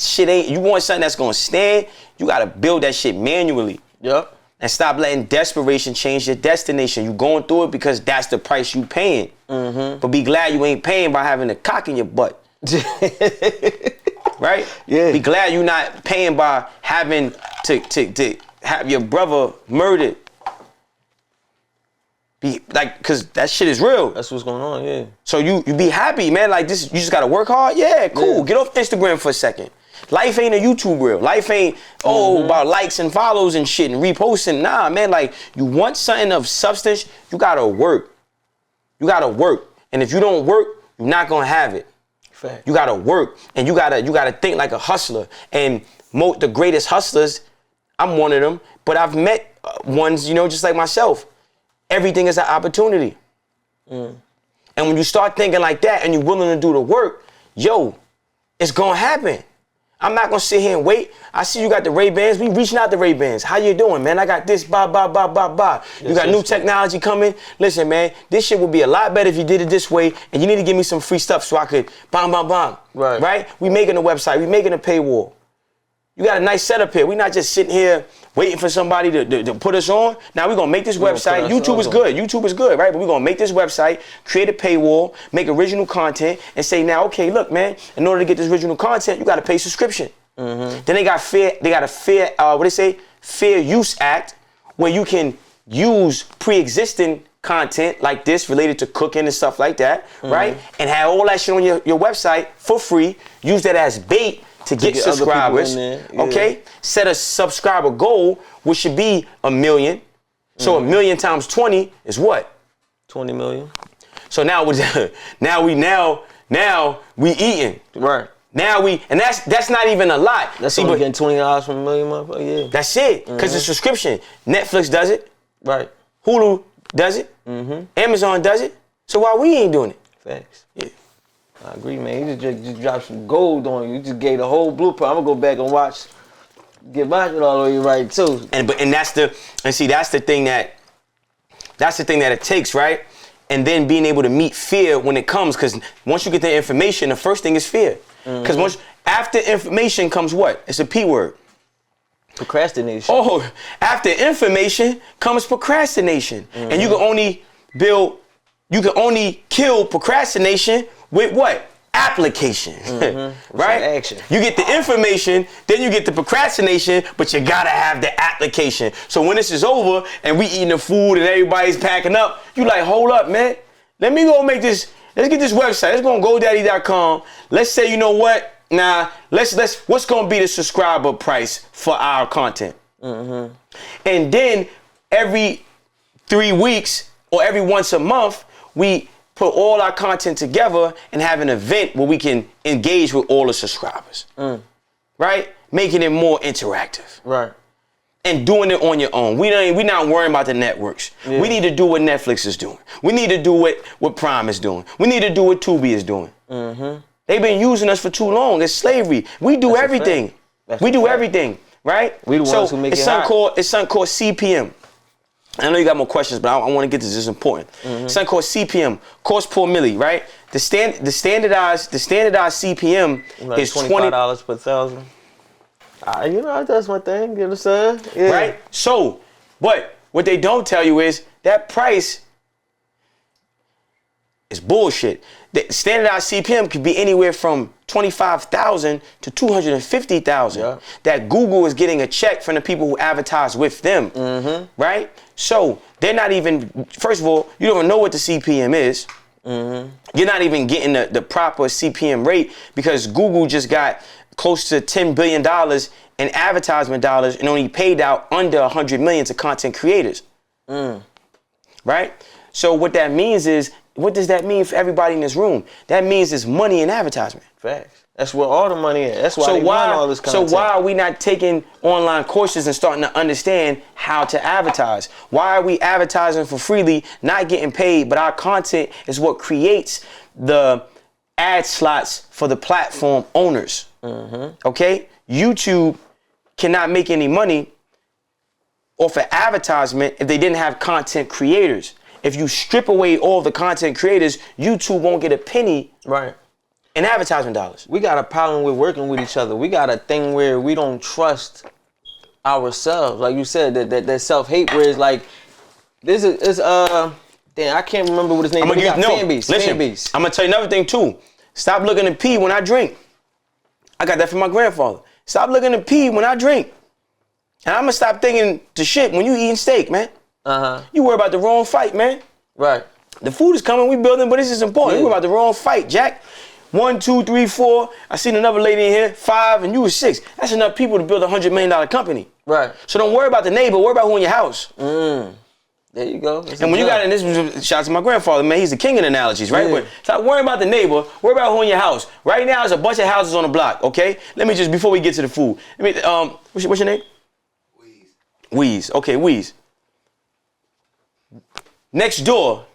shit. You want something that's gonna stand, you gotta build that shit manually. Yep. And stop letting desperation change your destination. You going through it because that's the price you paying. But be glad you ain't paying by having a cock in your butt. Right? Yeah. Be glad you're not paying by having to have your brother murdered. Cause that shit is real. That's what's going on, yeah. So you be happy, man. Like this, you just gotta work hard. Yeah, cool. Yeah. Get off Instagram for a second. Life ain't a YouTube reel. Life ain't about likes and follows and shit and reposting. Nah, man. Like you want something of substance, you gotta work. You gotta work. And if you don't work, you're not gonna have it. Fact. You gotta work, and you gotta think like a hustler. And the greatest hustlers, I'm one of them. But I've met ones, just like myself. Everything is an opportunity. And when you start thinking like that and you're willing to do the work, it's gonna happen. I'm not gonna sit here and wait. I see you got the Ray-Bans. We reaching out the Ray-Bans. How you doing, man? I got this, blah. You got new technology coming. Listen, man, this shit would be a lot better if you did it this way, and you need to give me some free stuff so I could bam. Right? We making a website. We making a paywall. You got a nice setup here. We not just sitting here waiting for somebody to put us on. Now we're gonna make this website. YouTube is good. YouTube is good, right? But we're gonna make this website, create a paywall, make original content, and say now, okay, look, man, in order to get this original content, you gotta pay subscription. Then they got a Fair Use Act, where you can use pre-existing content like this related to cooking and stuff like that, right? And have all that shit on your website for free. Use that as bait to get subscribers. Okay, set a subscriber goal, which should be 1 million. So 1 million times 20 is what? 20 million. So now we eating. Right. Now and that's not even a lot. That's only getting $20 from a million motherfuckers. Yeah. That's it. Because the subscription. Netflix does it. Right. Hulu does it. Amazon does it. So why we ain't doing it? Facts. Yeah. I agree, man. You just dropped some gold on you. You just gave the whole blueprint. I'm gonna go back and watch. Get my shit all the way right too. And that's the thing that it takes, right? And then being able to meet fear when it comes, because once you get the information, the first thing is fear. Because after information comes what? It's a P word. Procrastination. Oh, after information comes procrastination. And you can only kill procrastination with what? Application. Right? Action. You get the information, then you get the procrastination, but you gotta have the application. So when this is over and we eating the food and everybody's packing up, you like, hold up, man. Let me go make this. Let's get this website. Let's go on GoDaddy.com. Let's say, you know what? Nah, what's gonna be the subscriber price for our content? And then every 3 weeks or every once a month, we put all our content together and have an event where we can engage with all the subscribers. Right? Making it more interactive. Right. And doing it on your own. We're not worrying about the networks. Yeah. We need to do what Netflix is doing. We need to do what Prime is doing. We need to do what Tubi is doing. They've been using us for too long. It's slavery. We do everything. We do everything, right? We the ones who make it hot. It's something called CPM. I know you got more questions, but I want to get to this. It's important. Something called CPM, cost per milli, right? The standardized CPM like is $25 per thousand. You know, that's my thing. You understand? Yeah. Right? So, but what they don't tell you is that price is bullshit. The standardized CPM could be anywhere from $25,000 to $250,000. Yeah. That Google is getting a check from the people who advertise with them. Right? So they're not even. First of all, you don't know what the CPM is. You're not even getting the proper CPM rate because Google just got close to $10 billion in advertisement dollars and only paid out under $100 million to content creators. Right? So what that means is, what does that mean for everybody in this room? That means it's money in advertisement. Facts. That's where all the money is. That's why they want all this content. So why are we not taking online courses and starting to understand how to advertise? Why are we advertising for freely, not getting paid, but our content is what creates the ad slots for the platform owners? Okay? YouTube cannot make any money off of advertisement if they didn't have content creators. If you strip away all the content creators, YouTube won't get a penny in advertisement dollars. We got a problem with working with each other. We got a thing where we don't trust ourselves. Like you said, that self-hate where it's like, this is, damn, I can't remember what his name is. Listen, I'm going to tell you another thing too. Stop looking at pee when I drink. I got that from my grandfather. Stop looking at pee when I drink. And I'm going to stop thinking to shit when you eating steak, man. You worry about the wrong fight, man. Right. The food is coming, we building, but this is important. You worry about the wrong fight, Jack. 1, 2, 3, 4. I seen another lady in here, 5, and you was 6. That's enough people to build a $100 million company. Right. So don't worry about the neighbor, worry about who in your house. There you go. And when you got in this, shout out to my grandfather, man, he's the king of analogies, right? But stop worrying about the neighbor, worry about who in your house. Right now, there's a bunch of houses on the block, okay? Let me just, before we get to the food, what's your name? Weeze. Okay, Weeze. Next door,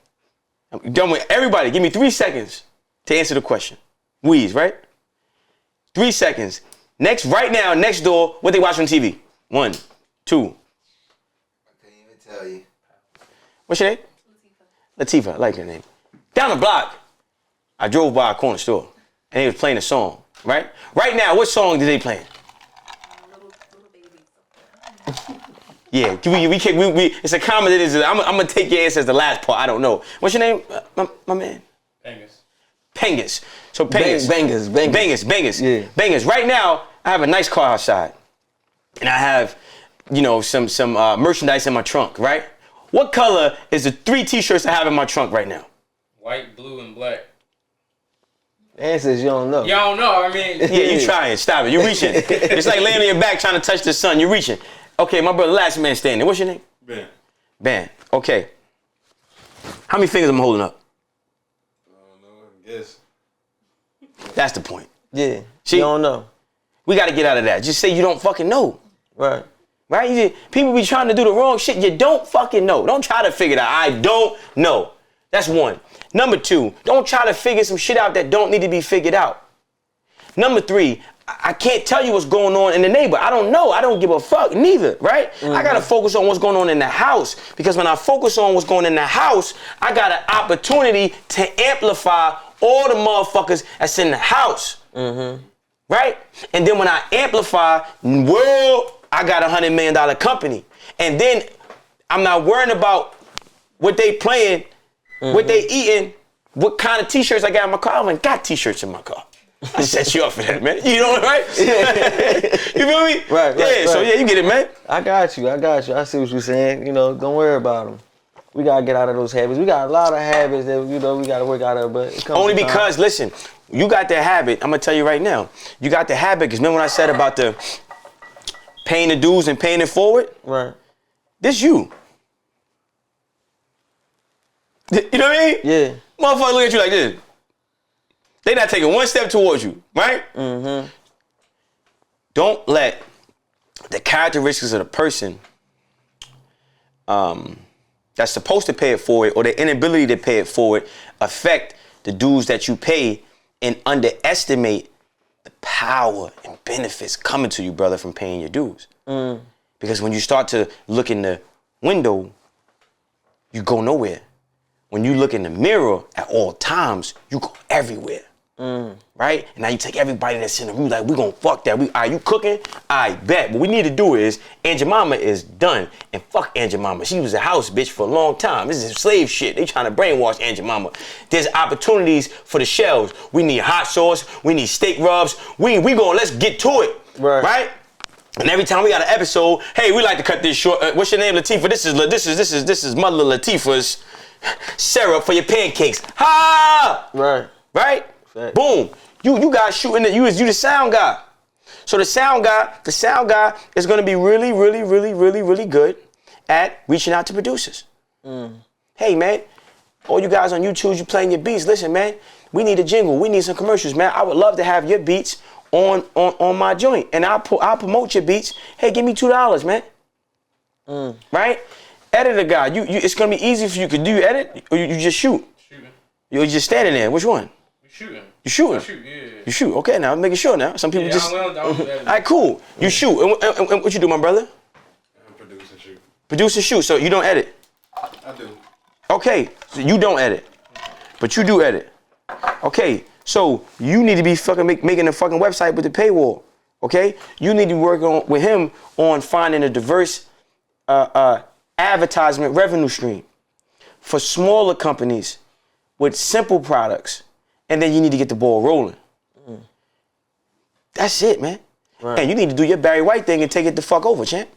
I'm done with everybody. Give me 3 seconds to answer the question. Weeze, right? 3 seconds. Right now, next door, what they watch on TV? 1, 2. I can't even tell you. What's your name? Latifah. I like your name. Down the block, I drove by a corner store, and they was playing a song, right? Right now, what song did they play? Little baby. Yeah, we it's a comment. I'm gonna take your answer as the last part. I don't know. What's your name, my man? Pengus. So Pengus. Bangers. Yeah. Bangers. Right now, I have a nice car outside, and I have, some merchandise in my trunk. Right. What color is the 3 T-shirts I have in my trunk right now? White, blue, and black. Answers you don't know. You don't know. I mean, Yeah, you trying. Stop it. You reaching. It's like laying on your back trying to touch the sun. You reaching. Okay, my brother, last man standing. What's your name? Ben. Ben. Okay. How many fingers am I holding up? I don't know. I guess. That's the point. Yeah. See? You don't know. We got to get out of that. Just say you don't fucking know. Right. Right? People be trying to do the wrong shit. You don't fucking know. Don't try to figure it out. I don't know. That's one. Number two, don't try to figure some shit out that don't need to be figured out. Number three, I can't tell you what's going on in the neighborhood. I don't know. I don't give a fuck neither, right? I got to focus on what's going on in the house, because when I focus on what's going on in the house, I got an opportunity to amplify all the motherfuckers that's in the house, right? And then when I amplify, world, I got $100 million company. And then I'm not worrying about what they playing, what they eating, what kind of t-shirts I got in my car. I haven't got t-shirts in my car. I set you up for that, man. You know, right? You feel me? Right. Yeah, so yeah, you get it, man. I got you. I see what you're saying. You know, don't worry about them. We got to get out of those habits. We got a lot of habits that, you know, we got to work out of, but it comes Only to time. because, listen, you got that habit. I'm going to tell you right now. You got the habit, because remember when I said about the paying the dues and paying it forward? Right. This you. You know what I mean? Yeah. Motherfucker look at you like this. They not taking one step towards you, right? Don't let the characteristics of the person that's supposed to pay it forward, or the inability to pay it forward, affect the dues that you pay, and underestimate the power and benefits coming to you, brother, from paying your dues. Because when you start to look in the window, you go nowhere. When you look in the mirror at all times, you go everywhere. Right? And now you take everybody that's in the room, like, we gonna fuck that. Are you cooking? I bet. What we need to do is, Aunt Jemima is done. And fuck Aunt Jemima. She was a house bitch for a long time. This is slave shit. They trying to brainwash Aunt Jemima. There's opportunities for the shelves. We need hot sauce. We need steak rubs. We gonna, let's get to it. Right? And every time we got an episode, hey, we like to cut this short. What's your name, Latifah? This is Mother Latifah's syrup for your pancakes. Ha! Right? Fact. Boom. You guys shooting it. You the sound guy. So the sound guy is gonna be really, really, really, really, really good at reaching out to producers. Hey man, all you guys on YouTube, you playing your beats. Listen, man, we need a jingle. We need some commercials, man. I would love to have your beats on my joint, and I'll promote your beats. Hey, give me $2, man. Right? Editor guy, you it's gonna be easy for you. Do you edit or you just shoot? Shooting. You're just standing there. Which one? Shooting. You shooting? I shoot, yeah. You shoot. Okay, now I'm making sure now. Some people just. I don't do that. All right, cool. You shoot. And what you do, my brother? I produce and shoot. Produce and shoot. So you don't edit. I do. Okay, so you don't edit, but you do edit. Okay, so you need to be fucking making a fucking website with the paywall. Okay, you need to work with him on finding a diverse advertisement revenue stream for smaller companies with simple products, and then you need to get the ball rolling. That's it, man. Right. And you need to do your Barry White thing and take it the fuck over, champ.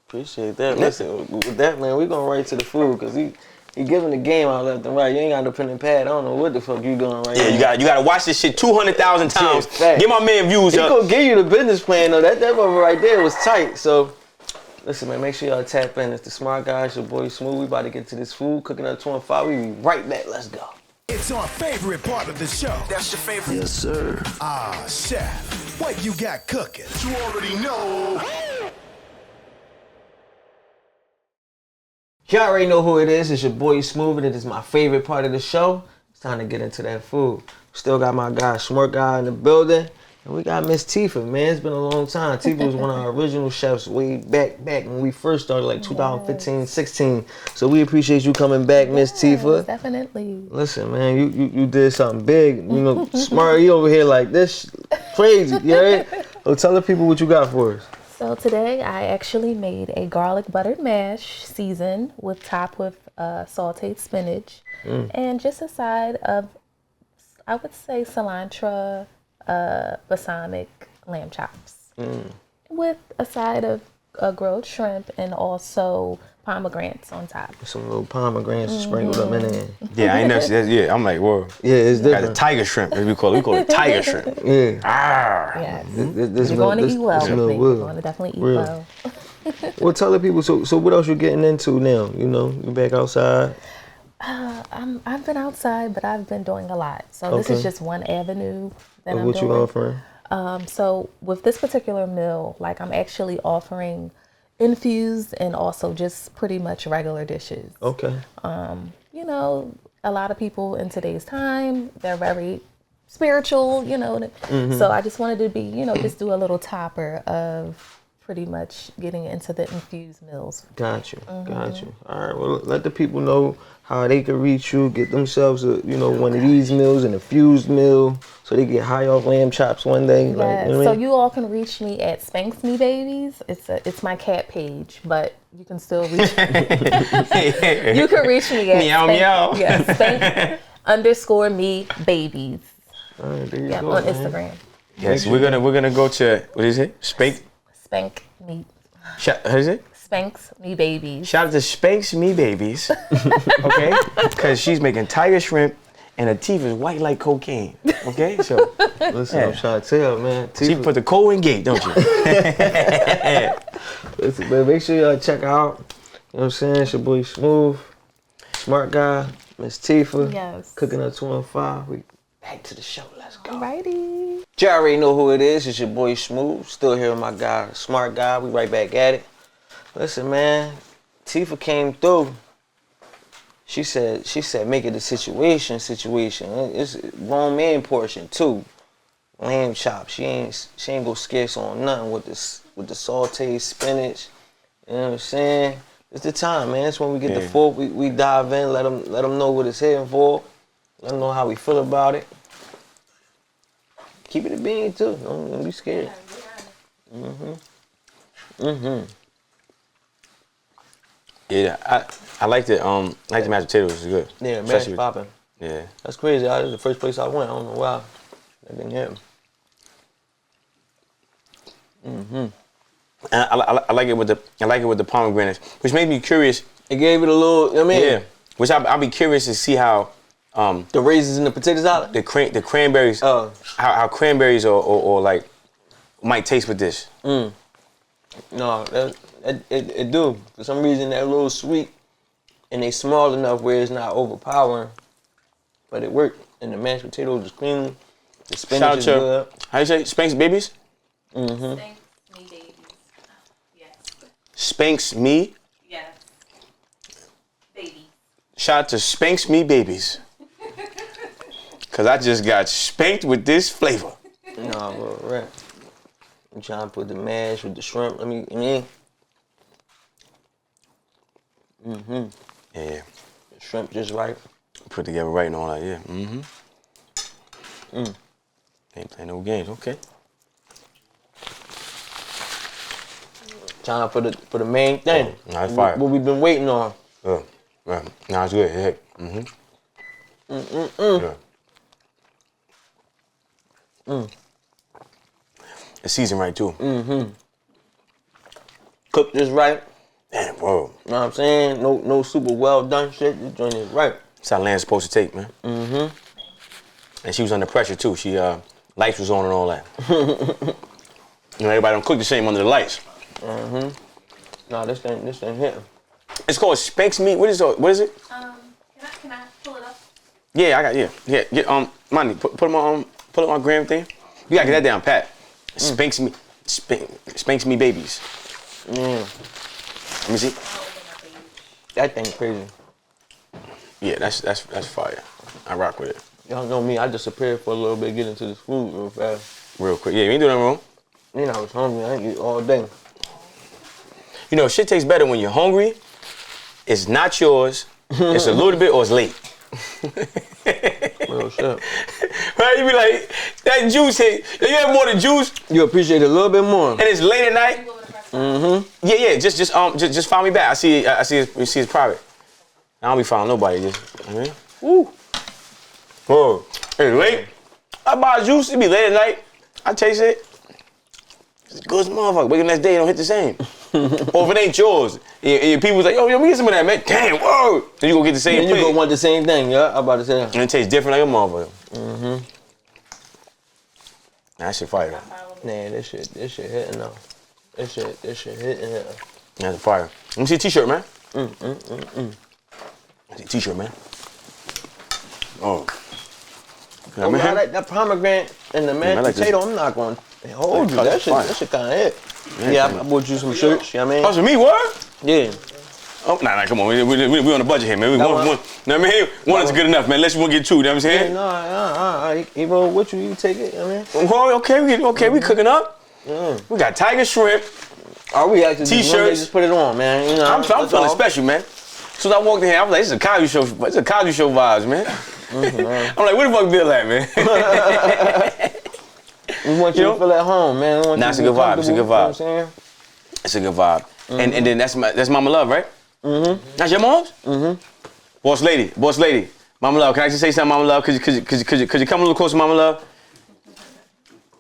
Appreciate that. Listen, with that, man, we going right to the food, because he giving the game out left and right. You ain't got no pen and pad. I don't know what the fuck you doing right now. Yeah, you gotta watch this shit 200,000 times. Fact. Get my man views He up. gonna give you the business plan, though. That one right there was tight. So, listen, man, make sure y'all tap in. It's the Smart Guys, your boy Smooth. We about to get to this food. Cooking up 215. We be right back. Let's go. It's our favorite part of the show. That's your favorite. Yes, sir. Ah, chef, what you got cooking? You already know. Y'all already know who it is. It's your boy Smooth, and it is my favorite part of the show. It's time to get into that food. Still got my guy Smart Guy in the building. And we got Miss Tifa, man. It's been a long time. Tifa was one of our original chefs way back when we first started, like 2015, 16. So we appreciate you coming back, Miss Tifa. Definitely. Listen, man, you did something big. You know, Smart, you over here like this, crazy, you right? So tell the people what you got for us. So today I actually made a garlic buttered mash seasoned topped with sauteed spinach and just a side of, I would say, cilantro, balsamic lamb chops with a side of grilled shrimp and also pomegranates on top. Some little pomegranates sprinkled up in there. Yeah, I ain't never seen that. Yeah, I'm like, whoa. Yeah, it's Got the different. tiger shrimp, as we call it tiger shrimp. Yeah. Ah. Yes. This You're going to eat well this with meal me. will. You're going to definitely eat Real. well. Well, tell the people. So what else you getting into now? You know, you back outside. I've been outside, but I've been doing a lot. So this Okay. is just one avenue that I'm What doing. you offering? So with this particular meal, like I'm actually offering infused and also just pretty much regular dishes. Okay. You know, a lot of people in today's time, they're very spiritual, you know. So I just wanted to be, you know, just do a little topper of pretty much getting into the infused meals. Got you. All right. Well, let the people know how they can reach you, get themselves a, you know, one of these meals, an infused meal, so they get high off lamb chops one day. Yes. Like, you know what I So mean? you all can reach me at Spanx Me Babies. It's my cat page, but you can still reach you can reach me at Meow, Spanx, meow. Yeah, Spanx_me babies. All right, there you Yeah, go, on man. Instagram. Yes, we're gonna go to, what is it? Spank me. What is it? Spanx Me Babies. Shout out to Spanx Me Babies, okay? Because she's making tiger shrimp and her teeth is white like cocaine, okay? So Listen, Yeah. I'm trying to tell, man. she put the coal in gate, don't you? Listen, but make sure y'all check out. You know what I'm saying? It's your boy Smooth, smart guy, Miss Tifa. Yes. Cooking up 215. We back to the show. Let's go. Alrighty. You already know who it is. It's your boy Smooth. Still here with my guy, Smart Guy. We right back at it. Listen, man. Tifa came through. She said, make it a situation. It's grown man portion too. Lamb chop. She ain't go scarce on nothing with the sauteed spinach. You know what I'm saying? It's the time, man. It's when we get the fork. We dive in. Let them know what it's heading for. Let them know how we feel about it. Keep it a bean too. Don't be scared. Yeah, I like the mashed potatoes. It's good. Yeah, mash Especially with- popping. Yeah. That's crazy. This is the first place I went. I don't know why. That didn't happen. And I like it with the pomegranates, which made me curious. It gave it a little. I mean, Yeah. Which I'll be curious to see how the raisins in the potato salad. the cranberries how cranberries or like might taste with this. No, it do. For some reason, they're a little sweet, and they small enough where it's not overpowering. But it worked, and the mashed potatoes is clean. The spinach Shout out is to good. how you say Spanx Babies? Spanx Me Babies. Yes. Spanx Me. Yes. Baby. Shout out to Spanx Me Babies. Cause I just got spanked with this flavor. No, bro, right. I'm trying to put the mash with the shrimp. Yeah. The shrimp just right. Put together right and all that, yeah. Ain't playing no games, okay. Trying for the main thing. That's fire. What we've been waiting on. Right. Nah, it's good. Hey. Yeah. It's seasoned right too. Cooked just right. Damn, whoa. You know what I'm saying? No super well done shit. This joint is right. That's how land's supposed to take, man. And she was under pressure too. She lights was on and all that. You know, everybody don't cook the same under the lights. Nah, this thing hitting. It's called Spanx Me. What is it? Can I pull it up? Yeah, I got yeah. Money, put them on gram thing. You gotta get that down pat. Spanx Me Babies. Let me see. That thing crazy. Yeah, that's fire. I rock with it. Y'all know me. I disappeared for a little bit, get into this food real fast. Real quick. Yeah, you ain't doing nothing wrong. You know, I was hungry. I ain't eat all day. You know, shit tastes better when you're hungry. It's not yours. It's a little bit or it's late. Real shit. Right? You be like, that juice hit. You have more than juice You appreciate it a little bit more. and it's late at night. Yeah. Just follow me back. I see his private. I don't be following nobody. Just, I mean, woo. Whoa. It's late. I buy juice. It be late at night. I taste it. Good as motherfucker. Wake up the next day, it don't hit the same. Or if it ain't yours, and people's like, yo, let me get some of that, man. Damn, whoa. Then you gonna get the same And thing. you gonna want the same thing, yeah? I'm about to say that. And it tastes different like a motherfucker. Mm-hmm. That shit fire. Man, this shit hitting though. This shit hitting here. That's fire. Let me see a t-shirt, man. Let me see a t-shirt, man. Oh. Oh, man, that pomegranate and the mashed like potato, I'm not gonna hold you. That shit kinda hit. Yeah, I bought you some shirts, you know what I mean? Oh, so me, what? Yeah. Oh, nah, come on. We on a budget here, man. One is good enough, man. Unless you want to get two, you know what I'm saying? No, he roll with you, you take it, you know what I mean? Well, okay, we cooking up. We got tiger shrimp. Are we actually T-shirts. just put it on, man? You know, I'm feeling special, man. So I walked in here, I was like, this is a Cosby show. This is a Cosby show vibes, man. I'm like, where the fuck Bill at, man? We want you to feel at home, man. Nah, it's a good vibe. It's a good vibe. It's a good vibe. And then that's Mama Love, right? Mm-hmm. That's your mom's? Mm-hmm. Boss lady. Mama Love, can I just say something, Mama Love? Could you come a little closer, Mama Love?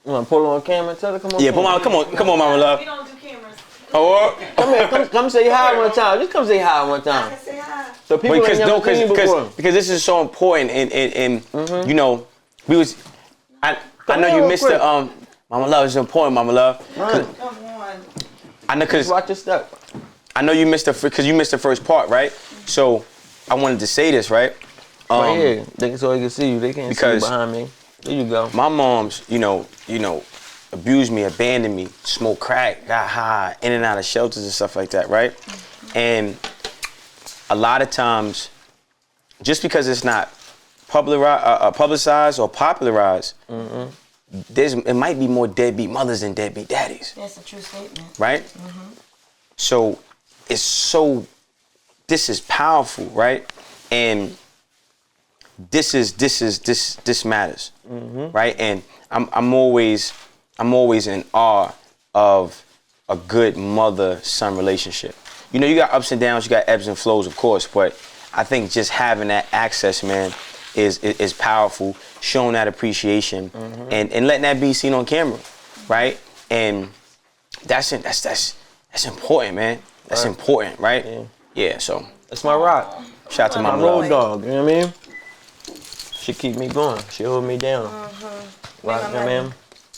You want to pull on camera and tell her? Come on. Yeah, come on, Mama Love. We don't do cameras. Oh, Come here, come say hi one time. Just come say hi one time. Say hi. So people ain't never seen you before. because this is so important, and you know, I know here you real missed quick. the Mama Love is important, Mama Love. Come on. I know because Watch your step. I know you missed the first part, right? So I wanted to say this, right? Right here. So they can see you. They can't see you because behind me. There you go. My mom's, you know, abused me, abandoned me, smoked crack, got high, in and out of shelters and stuff like that, right? And a lot of times, just because it's not publicized or popularized, it might be more deadbeat mothers than deadbeat daddies, That's a true statement. right? So this is powerful, right? And this matters, right? And I'm always in awe of a good mother-son relationship. You know, you got ups and downs, you got ebbs and flows, of course, but I think just having that access, man, is powerful, showing that appreciation, and letting that be seen on camera, right? And that's important, man. That's important, right? Yeah. So That's my rock. shout out to My Mama road Love. dog, you know what I mean? She keep me going. She hold me down. Right, you know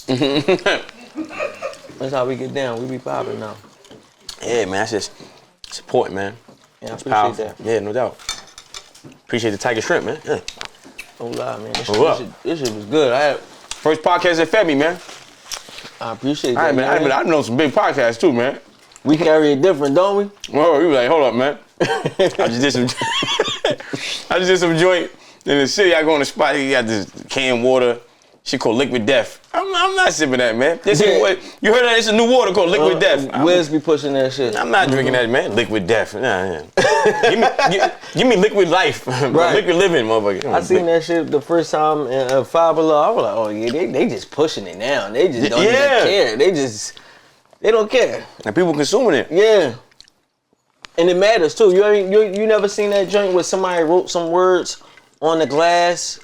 what I mean? That's how we get down. We be popping now. Yeah, man. It's important, man. Yeah, I It's appreciate powerful. that. Yeah, no doubt. Appreciate the tiger shrimp, man. Yeah. No lie, man. Hold This shit was good. First podcast that fed me, man. I appreciate I that. I know some big podcasts too, man. We carry it different, don't we? Oh, you like, hold up, man. I just did some joint in the city. I go on the spot. You got this canned water. Shit called Liquid Death. I'm not sipping that, man. You heard that? It's a new water called Liquid Death. Wiz be pushing that shit. I'm not drinking that, man. Liquid Death. Nah. give me liquid life. Right. Liquid living, motherfucker. I seen that shit the first time in Five Below. I was like, oh yeah, they just pushing it now. They just don't even care. They don't care. And people consuming it. Yeah. And it matters too. You never seen that joint where somebody wrote some words on the glass,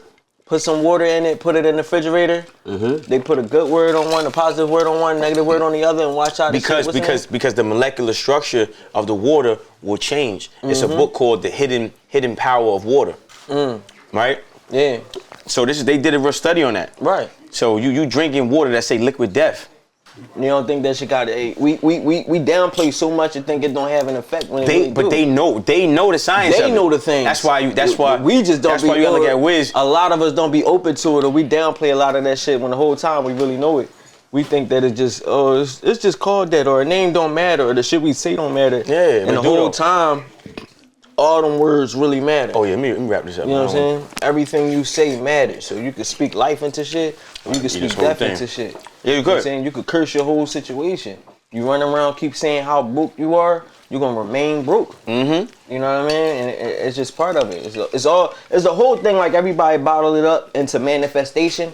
put some water in it, put it in the refrigerator. They put a good word on one, a positive word on one, negative word on the other, and watch out. Because the molecular structure of the water will change. It's a book called The Hidden Power of Water. Right? Yeah. So they did a real study on that. Right. So you drinking water that say liquid death. You don't think that shit got we downplay so much and think it don't have an effect when They know the science. They of it. know the things. That's why we just don't. That's why you gotta look at Wiz. A lot of us don't be open to it, or we downplay a lot of that shit when the whole time we really know it. We think that it's just it's just called that, or a name don't matter, or the shit we say don't matter. Yeah, and the whole time, all them words really matter. Oh yeah, let me wrap this up. You know what I'm saying? Everything you say matters. So you can speak life into shit, or you can speak death into shit. Yeah, you You know what could. I'm saying? You could curse your whole situation. You run around, keep saying how broke you are, you're gonna remain broke. You know what I mean? And it's just part of it. It's the whole thing. Like everybody bottled it up into manifestation,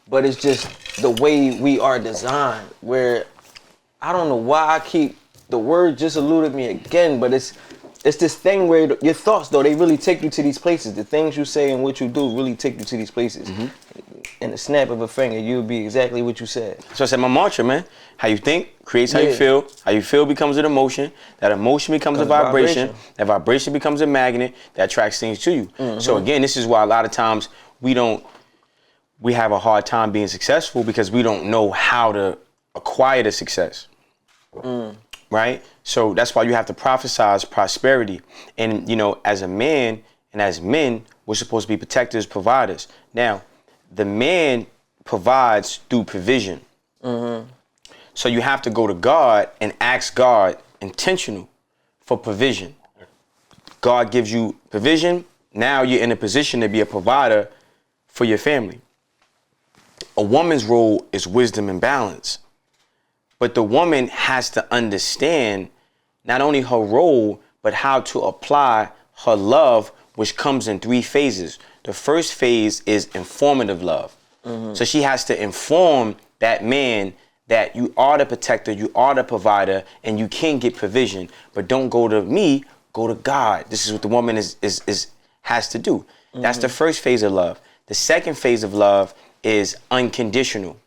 but it's just the way we are designed. Where I don't know why the word just eluded me again, but it's this thing where your thoughts, though, they really take you to these places. The things you say and what you do really take you to these places. in the snap of a finger, you'll be exactly what you said. So I said my mantra, man. How you think creates how you feel. How you feel becomes an emotion. That emotion becomes a vibration. That vibration becomes a magnet that attracts things to you. So again, this is why a lot of times we have a hard time being successful because we don't know how to acquire the success. Right? So that's why you have to prophesize prosperity. And, you know, as a man and as men, we're supposed to be protectors, providers. Now, the man provides through provision. So you have to go to God and ask God intentional for provision. God gives you provision. Now you're in a position to be a provider for your family. A woman's role is wisdom and balance. But the woman has to understand not only her role, but how to apply her love, which comes in 3 phases. The first phase is informative love. So she has to inform that man that you are the protector, you are the provider, and you can get provision. But don't go to me, go to God. This is what the woman has to do. That's the first phase of love. The second phase of love is unconditional.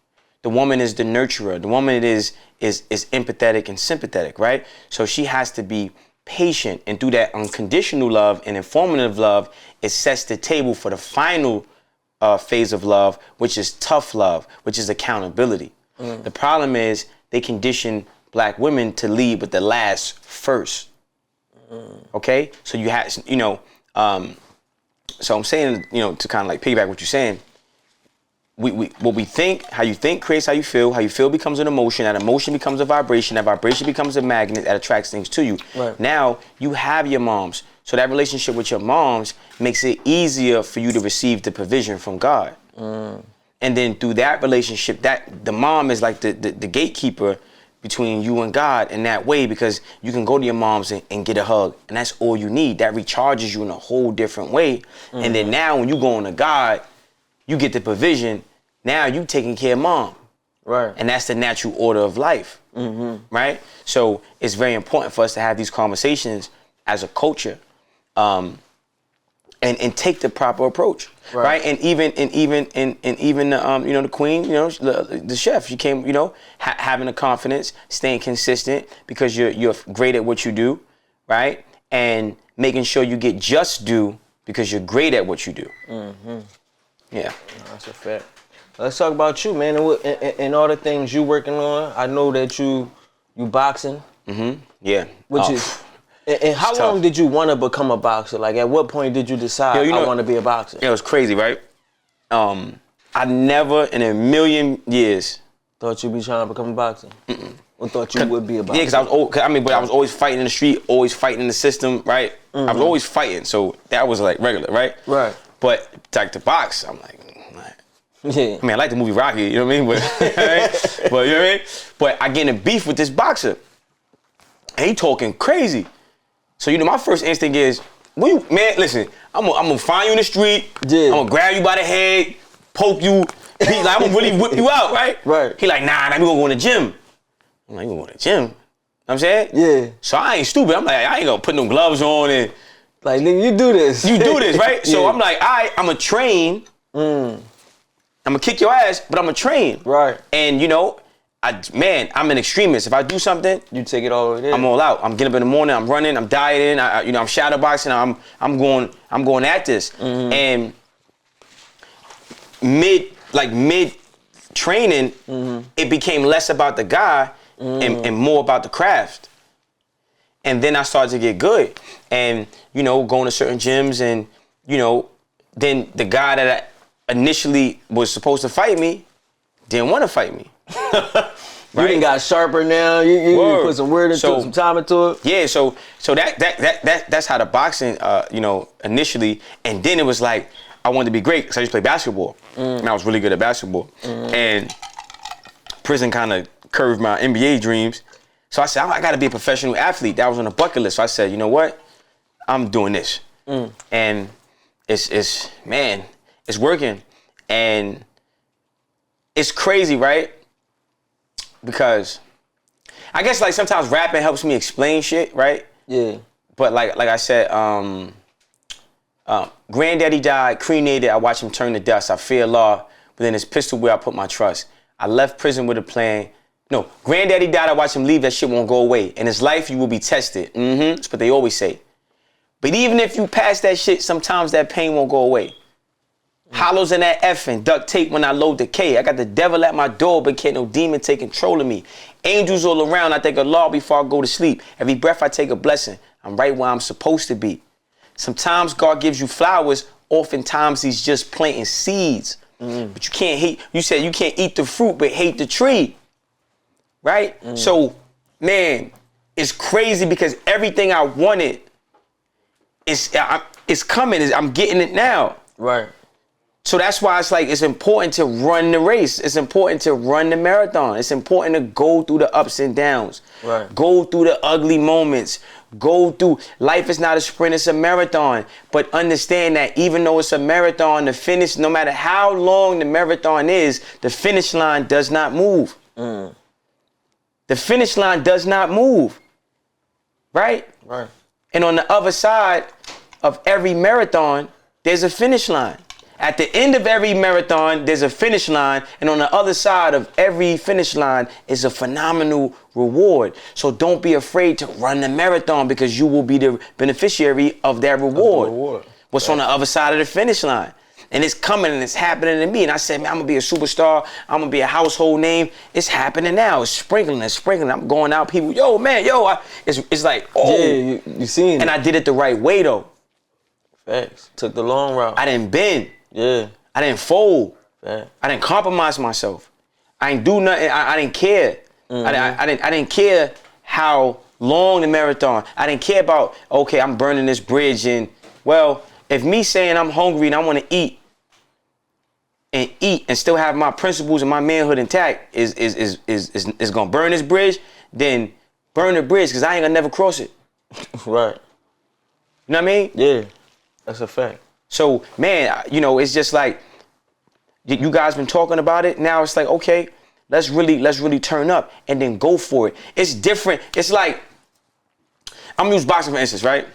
The woman is the nurturer. The woman is empathetic and sympathetic, right? So she has to be patient, and through that unconditional love and informative love, it sets the table for the final phase of love, which is tough love, which is accountability. The problem is they condition black women to lead with the last first. Okay, so you have, you know, so I'm saying, you know, to kind of like piggyback what you're saying. What we think, how you think creates how you feel becomes an emotion, that emotion becomes a vibration, that vibration becomes a magnet that attracts things to you. Right. Now you have your moms. So that relationship with your moms makes it easier for you to receive the provision from God. And then through that relationship, that the mom is like the gatekeeper between you and God in that way, because you can go to your moms and get a hug, and that's all you need. That recharges you in a whole different way. And then now when you go on to God, you get the provision. Now you taking care of mom. Right. And that's the natural order of life. Right? So it's very important for us to have these conversations as a culture, and take the proper approach. Right? And even the you know, the queen, you know, the chef, she came, you know, having the confidence, staying consistent because you're great at what you do, right? And making sure you get just due because you're great at what you do. Yeah. That's a fact. Let's talk about you, man, and all the things you working on. I know that you boxing. Yeah. Which is, and how long did you want to become a boxer? Like, at what point did you decide I want to be a boxer? Yeah, it was crazy, right? I never in a million years thought you'd be trying to become a boxer. Or thought you would be a boxer. Yeah, because I was always fighting in the street, always fighting in the system, right? I was always fighting, so that was like regular, right? Right. But like to box, I'm like, yeah. I mean, I like the movie Rocky, you know what I mean? But you know what I mean? But I get in a beef with this boxer, and he talking crazy. So you know, my first instinct is, man, listen, I'm gonna find you in the street. Yeah. I'm gonna grab you by the head, poke you. Like, I'm gonna really whip you out, right? Right. He like, nah, we gonna go in the gym. I'm like, you gonna go to the gym? You know what I'm saying? Yeah. So I ain't stupid. I'm like, I ain't gonna put no gloves on and. Like, nigga, you do this. You do this, right? Yeah. So I'm like, all right, I'm gonna train. I'm gonna kick your ass, but I'm gonna train. Right. And you know, I'm an extremist. If I do something, you take it all the way there. I'm all out. I'm getting up in the morning. I'm running. I'm dieting. I'm shadow boxing. I'm going at this. And mid training, it became less about the guy and more about the craft. And then I started to get good, and you know, going to certain gyms, and you know, then the guy that I initially was supposed to fight me didn't want to fight me. You done got sharper now. You put some word into it, some time into it. Yeah, so that's how the boxing, you know, initially, and then it was like I wanted to be great because I used to play basketball, and I was really good at basketball, and prison kind of curved my NBA dreams. So I said, I got to be a professional athlete. That was on the bucket list. So I said, you know what? I'm doing this. And it's working. And it's crazy, right? Because I guess like sometimes rapping helps me explain shit, right? Yeah. But like I said, Granddaddy died, cremated. I watched him turn to dust. I fear Allah but then it's pistol where I put my trust. I left prison with a plan. No, granddaddy died, I watched him leave, that shit won't go away. In his life, you will be tested. That's what they always say. But even if you pass that shit, sometimes that pain won't go away. Hollows in that effing, duct tape when I load the K. I got the devil at my door, but can't no demon take control of me. Angels all around, I think of law before I go to sleep. Every breath I take a blessing. I'm right where I'm supposed to be. Sometimes God gives you flowers, oftentimes he's just planting seeds. But you can't hate, you said you can't eat the fruit, but hate the tree. Right? So, man, it's crazy because everything I wanted is coming. I'm getting it now. Right. So that's why it's like it's important to run the race. It's important to run the marathon. It's important to go through the ups and downs. Right. Go through the ugly moments. Go through. Life is not a sprint, it's a marathon. But understand that even though it's a marathon, the finish, no matter how long the marathon is, the finish line does not move. The finish line does not move. Right? Right. And on the other side of every marathon, there's a finish line. At the end of every marathon, there's a finish line. And on the other side of every finish line is a phenomenal reward. So don't be afraid to run the marathon because you will be the beneficiary of that reward. What's on the other side of the finish line? And it's coming and it's happening to me. And I said, man, I'm going to be a superstar. I'm going to be a household name. It's happening now. It's sprinkling. I'm going out. People, yo, man, yo. It's like, oh. Yeah, you seen it. And I did it the right way, though. Facts. Took the long route. I didn't bend. Yeah. I didn't fold. Facts. I didn't compromise myself. I didn't do nothing. I didn't care. I didn't care how long the marathon. I didn't care about, okay, I'm burning this bridge. And, well, if me saying I'm hungry and I want to eat and still have my principles and my manhood intact is gonna burn this bridge, then burn the bridge because I ain't gonna never cross it. Right. You know what I mean? Yeah. That's a fact. So, man, you know, it's just like you guys been talking about it. Now it's like, okay, let's really turn up and then go for it. It's different. It's like, I'm gonna use boxing for instance, right?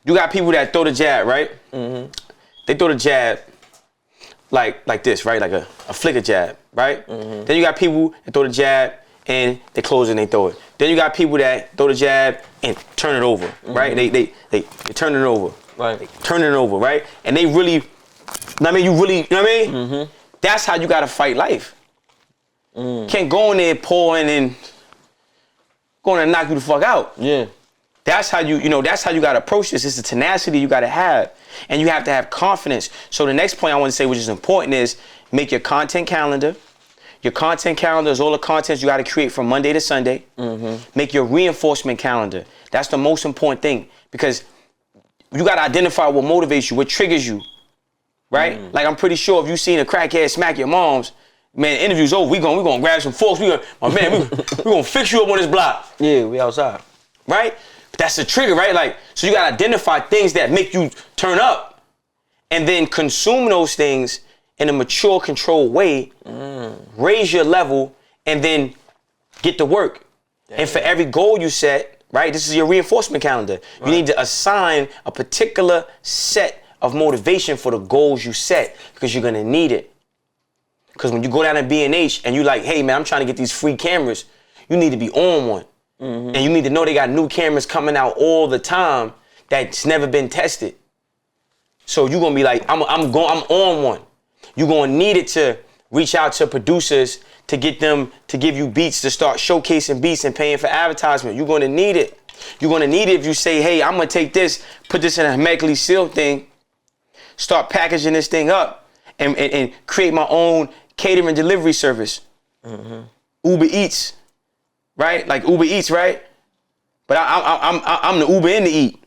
You got people that throw the jab, right? They throw the jab like this, right? Like a flicker jab, right? Then you got people that throw the jab and they close it and they throw it. Then you got people that throw the jab and turn it over, right? They turn it over. Right. They turn it over, right? And they really, you know what I mean? That's how you gotta fight life. Can't go in there pouring and going to knock you the fuck out. Yeah. That's how that's how you gotta approach this. It's the tenacity you gotta have. And you have to have confidence. So the next point I want to say, which is important, is make your content calendar. Your content calendar is all the content you gotta create from Monday to Sunday. Make your reinforcement calendar. That's the most important thing because you gotta identify what motivates you, what triggers you, right? Like I'm pretty sure if you seen a crackhead smack your moms, man, the interview's over. We gonna grab some forks. We gonna fix you up on this block. Yeah, we outside. Right? But that's the trigger, right? Like, so you gotta identify things that make you turn up, and then consume those things in a mature, controlled way. Raise your level, and then get to work. And for every goal you set, right? This is your reinforcement calendar. Right. You need to assign a particular set of motivation for the goals you set because you're gonna need it. Because when you go down to B&H and you like, hey man, I'm trying to get these free cameras, you need to be on one. And you need to know they got new cameras coming out all the time that's never been tested. So you're gonna be like, I'm on one. You're gonna need it to reach out to producers to get them to give you beats, to start showcasing beats and paying for advertisement. You're gonna need it. You're gonna need it if you say, hey, I'm gonna take this, put this in a hermetically sealed thing, start packaging this thing up, and create my own catering delivery service. Uber Eats, right? Like Uber Eats, right? But I'm the Uber in the eat,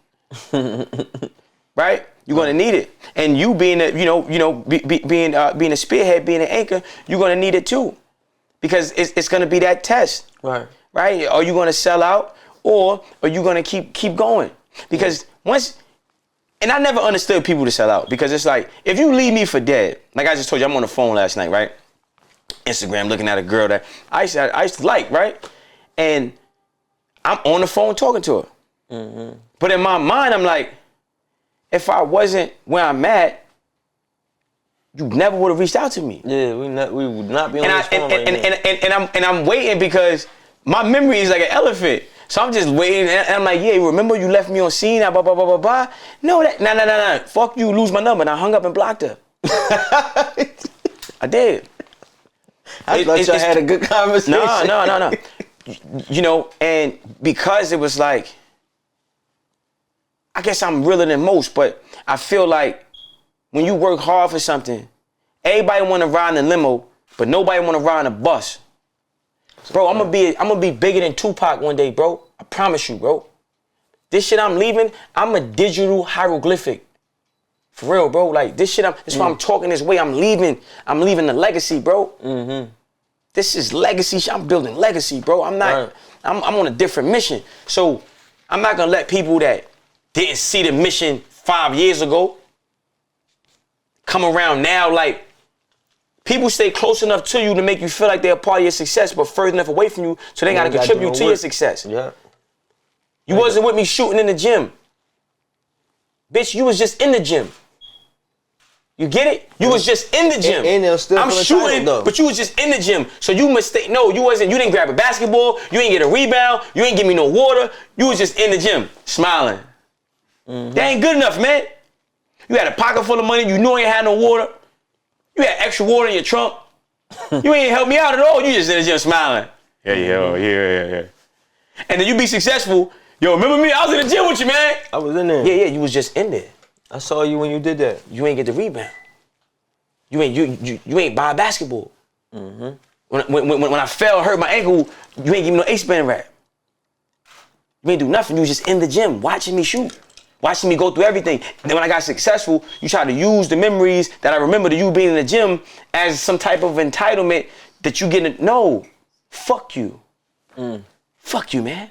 right? You're gonna need it, and you being a being a spearhead, being an anchor, you're gonna need it too, because it's gonna be that test, right? Right? Are you gonna sell out, or are you gonna keep going? Because once. And I never understood people to sell out because it's like, if you leave me for dead, like I just told you, I'm on the phone last night, right? Instagram looking at a girl that I used to like, right? And I'm on the phone talking to her. But in my mind, I'm like, if I wasn't where I'm at, you never would have reached out to me. Yeah, we would not be on And this phone right now. and I'm waiting because my memory is like an elephant. So I'm just waiting, and I'm like, yeah, remember you left me on scene, blah, blah, blah, blah, blah. No, nah. Fuck you, lose my number. And I hung up and blocked her. I did. I thought y'all had a good conversation. No. You know, and because it was like, I guess I'm realer than most, but I feel like when you work hard for something, everybody want to ride in a limo, but nobody want to ride in a bus. Bro, I'm gonna be bigger than Tupac one day, bro. I promise you, bro. This shit I'm leaving, I'm a digital hieroglyphic. For real, bro. Like this shit, that's why I'm talking this way. I'm leaving the legacy, bro. Mm-hmm. This is legacy. I'm building legacy, bro. I'm not. Right. I'm on a different mission. So I'm not gonna let people that didn't see the mission 5 years ago come around now. Like, people stay close enough to you to make you feel like they're a part of your success, but further enough away from you, so they gotta contribute to your success. Yeah. You wasn't with me shooting in the gym. Bitch, you was just in the gym. You get it? You was just in the gym. And they'll still I'm shooting, but you was just in the gym. So you mistake. No, you wasn't. You didn't grab a basketball. You ain't get a rebound. You ain't give me no water. You was just in the gym, smiling. That ain't good enough, man. You had a pocket full of money. You knew you ain't had no water. You had extra water in your trunk. You ain't help me out at all. You just in the gym smiling. Yeah. And then you be successful. Yo, remember me? I was in the gym with you, man. I was in there. Yeah, you was just in there. I saw you when you did that. You ain't get the rebound. You ain't buy a basketball. When I fell, hurt my ankle, you ain't give me no ace-band rap. You ain't do nothing. You was just in the gym watching me shoot, watching me go through everything. And then when I got successful, you tried to use the memories that I remember to you being in the gym as some type of entitlement that you get. No, fuck you. Fuck you, man.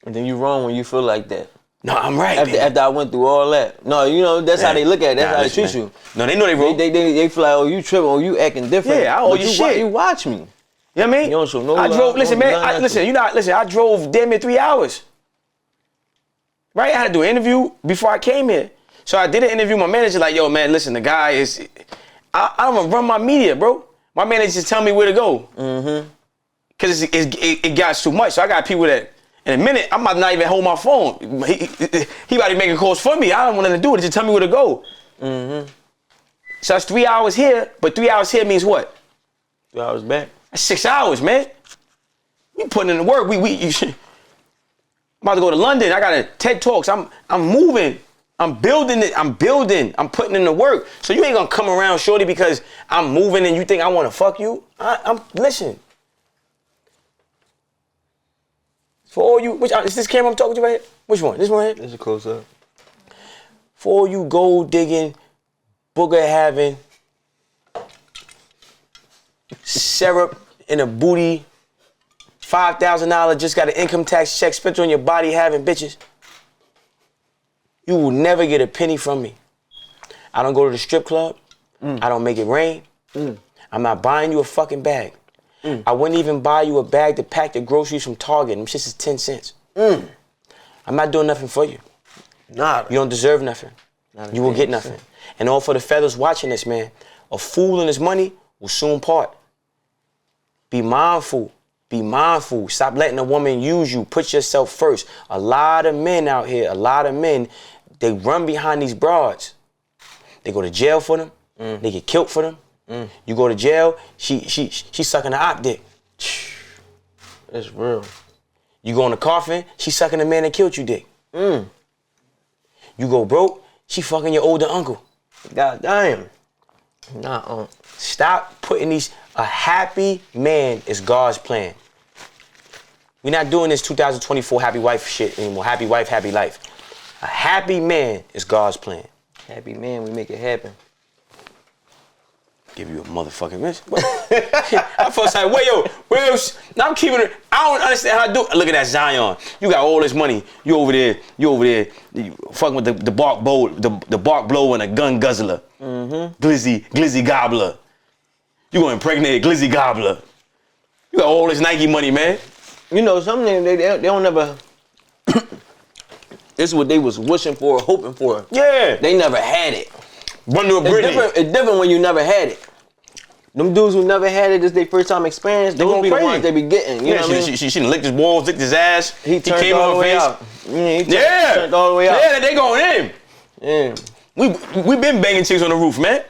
And then you wrong when you feel like that. No, I'm right. After I went through all that. No, you know, that's how they look at it. That's how they treat you. No, they know they wrong. They feel like, oh, you tripping, oh, you acting different. Yeah, I owe you shit. You watch me. You know what I mean? You don't show no I love, drove, listen, don't man, do nothing. listen, I drove damn near 3 hours. Right? I had to do an interview before I came here. So I did an interview. My manager like, yo, man, listen, the guy is, I don't want to run my media, bro. My manager just tell me where to go. Because it got too much. So I got people that, in a minute, I might not even hold my phone. He about to make calls for me. I don't want nothing to do with it. Just tell me where to go. So that's 3 hours here, but 3 hours here means what? 3 hours back. That's 6 hours, man. You putting in the work. I'm about to go to London. I got a TED Talks. I'm moving. I'm building it. I'm putting in the work. So you ain't gonna come around, shorty, because I'm moving and you think I want to fuck you. Listen. For all you, is this camera I'm talking to right here? Which one? This one right here? This is a close up. For all you gold digging, booger having, syrup in a booty, $5,000 just got an income tax check spent on your body having bitches. You will never get a penny from me. I don't go to the strip club. I don't make it rain. I'm not buying you a fucking bag. I wouldn't even buy you a bag to pack the groceries from Target. Them shits is 10 cents. I'm not doing nothing for you. Nah. You don't deserve nothing. You will get nothing. And all for the fellas watching this, man, a fool and his money will soon part. Be mindful. Be mindful. Stop letting a woman use you. Put yourself first. A lot of men out here, they run behind these broads. They go to jail for them. They get killed for them. You go to jail, she sucking the op dick. It's real. You go in the coffin, she sucking the man that killed you dick. You go broke, she fucking your older uncle. God damn. Nah, Stop putting a happy man is God's plan. We're not doing this 2024 happy wife shit anymore. Happy wife, happy life. A happy man is God's plan. Happy man, we make it happen. Give you a motherfucking miss. I felt like, wait, now I'm keeping it. I don't understand how to do it. Look at that Zion. You got all this money. You over there. You fucking with the bark bowl, the bark blower and a gun guzzler. Glizzy gobbler. You gonna impregnate a glizzy gobbler. You got all this Nike money, man. You know, some niggas, they don't never. This is what they was wishing for, hoping for. Yeah. They never had it. bundle of Britney. It's different when you never had it. Them dudes who never had it, this their first time experience, those be the ones they be getting. You know what I mean? She done licked his balls, licked his ass. He turned came all on the way face. out. He turned all the way out. Yeah, they going in. Yeah. We been banging chicks on the roof, man.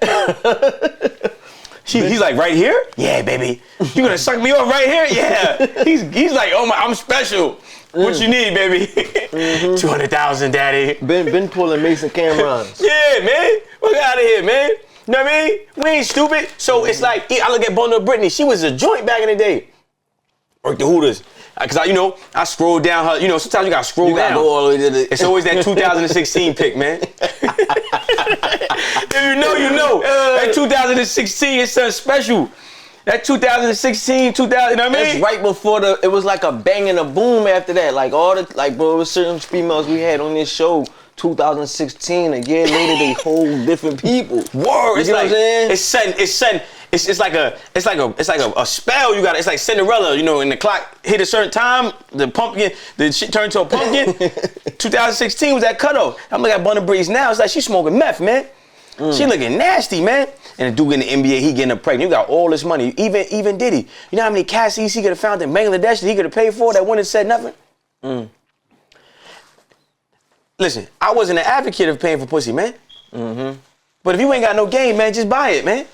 He's like, right here? Yeah, baby. You gonna suck me off right here? Yeah. He's like, oh my, I'm special. What you need, baby? 200,000, daddy. Been pulling Mason Camerons. Yeah, man. Fuck out of here, man. You know what I mean? We ain't stupid. So it's like, I look at Bundle of Britney. She was a joint back in the day. Worked the Hooters. Cause I scrolled down her, sometimes you gotta scroll down. Gotta go all the way to the... It's always that 2016 pick, man. If you know, you know. That 2016 is something special. That 2016, 2000, you know what I mean? That's right before it was like a bang and a boom after that. Like bro, it was certain females we had on this show, 2016, a year later, they whole different people. Word, You know what I'm saying? It's like a spell you got. It's like Cinderella, and the clock hit a certain time, the shit turned to a pumpkin. 2016 was that cutoff. I'm looking at Bundle Breeze now. It's like she's smoking meth, man. She looking nasty, man. And the dude in the NBA, he getting her pregnant. You got all this money. Even Diddy. You know how many Cassies he could have found in Bangladesh that he could have paid for that wouldn't have said nothing? Listen, I wasn't an advocate of paying for pussy, man. But if you ain't got no game, man, just buy it, man.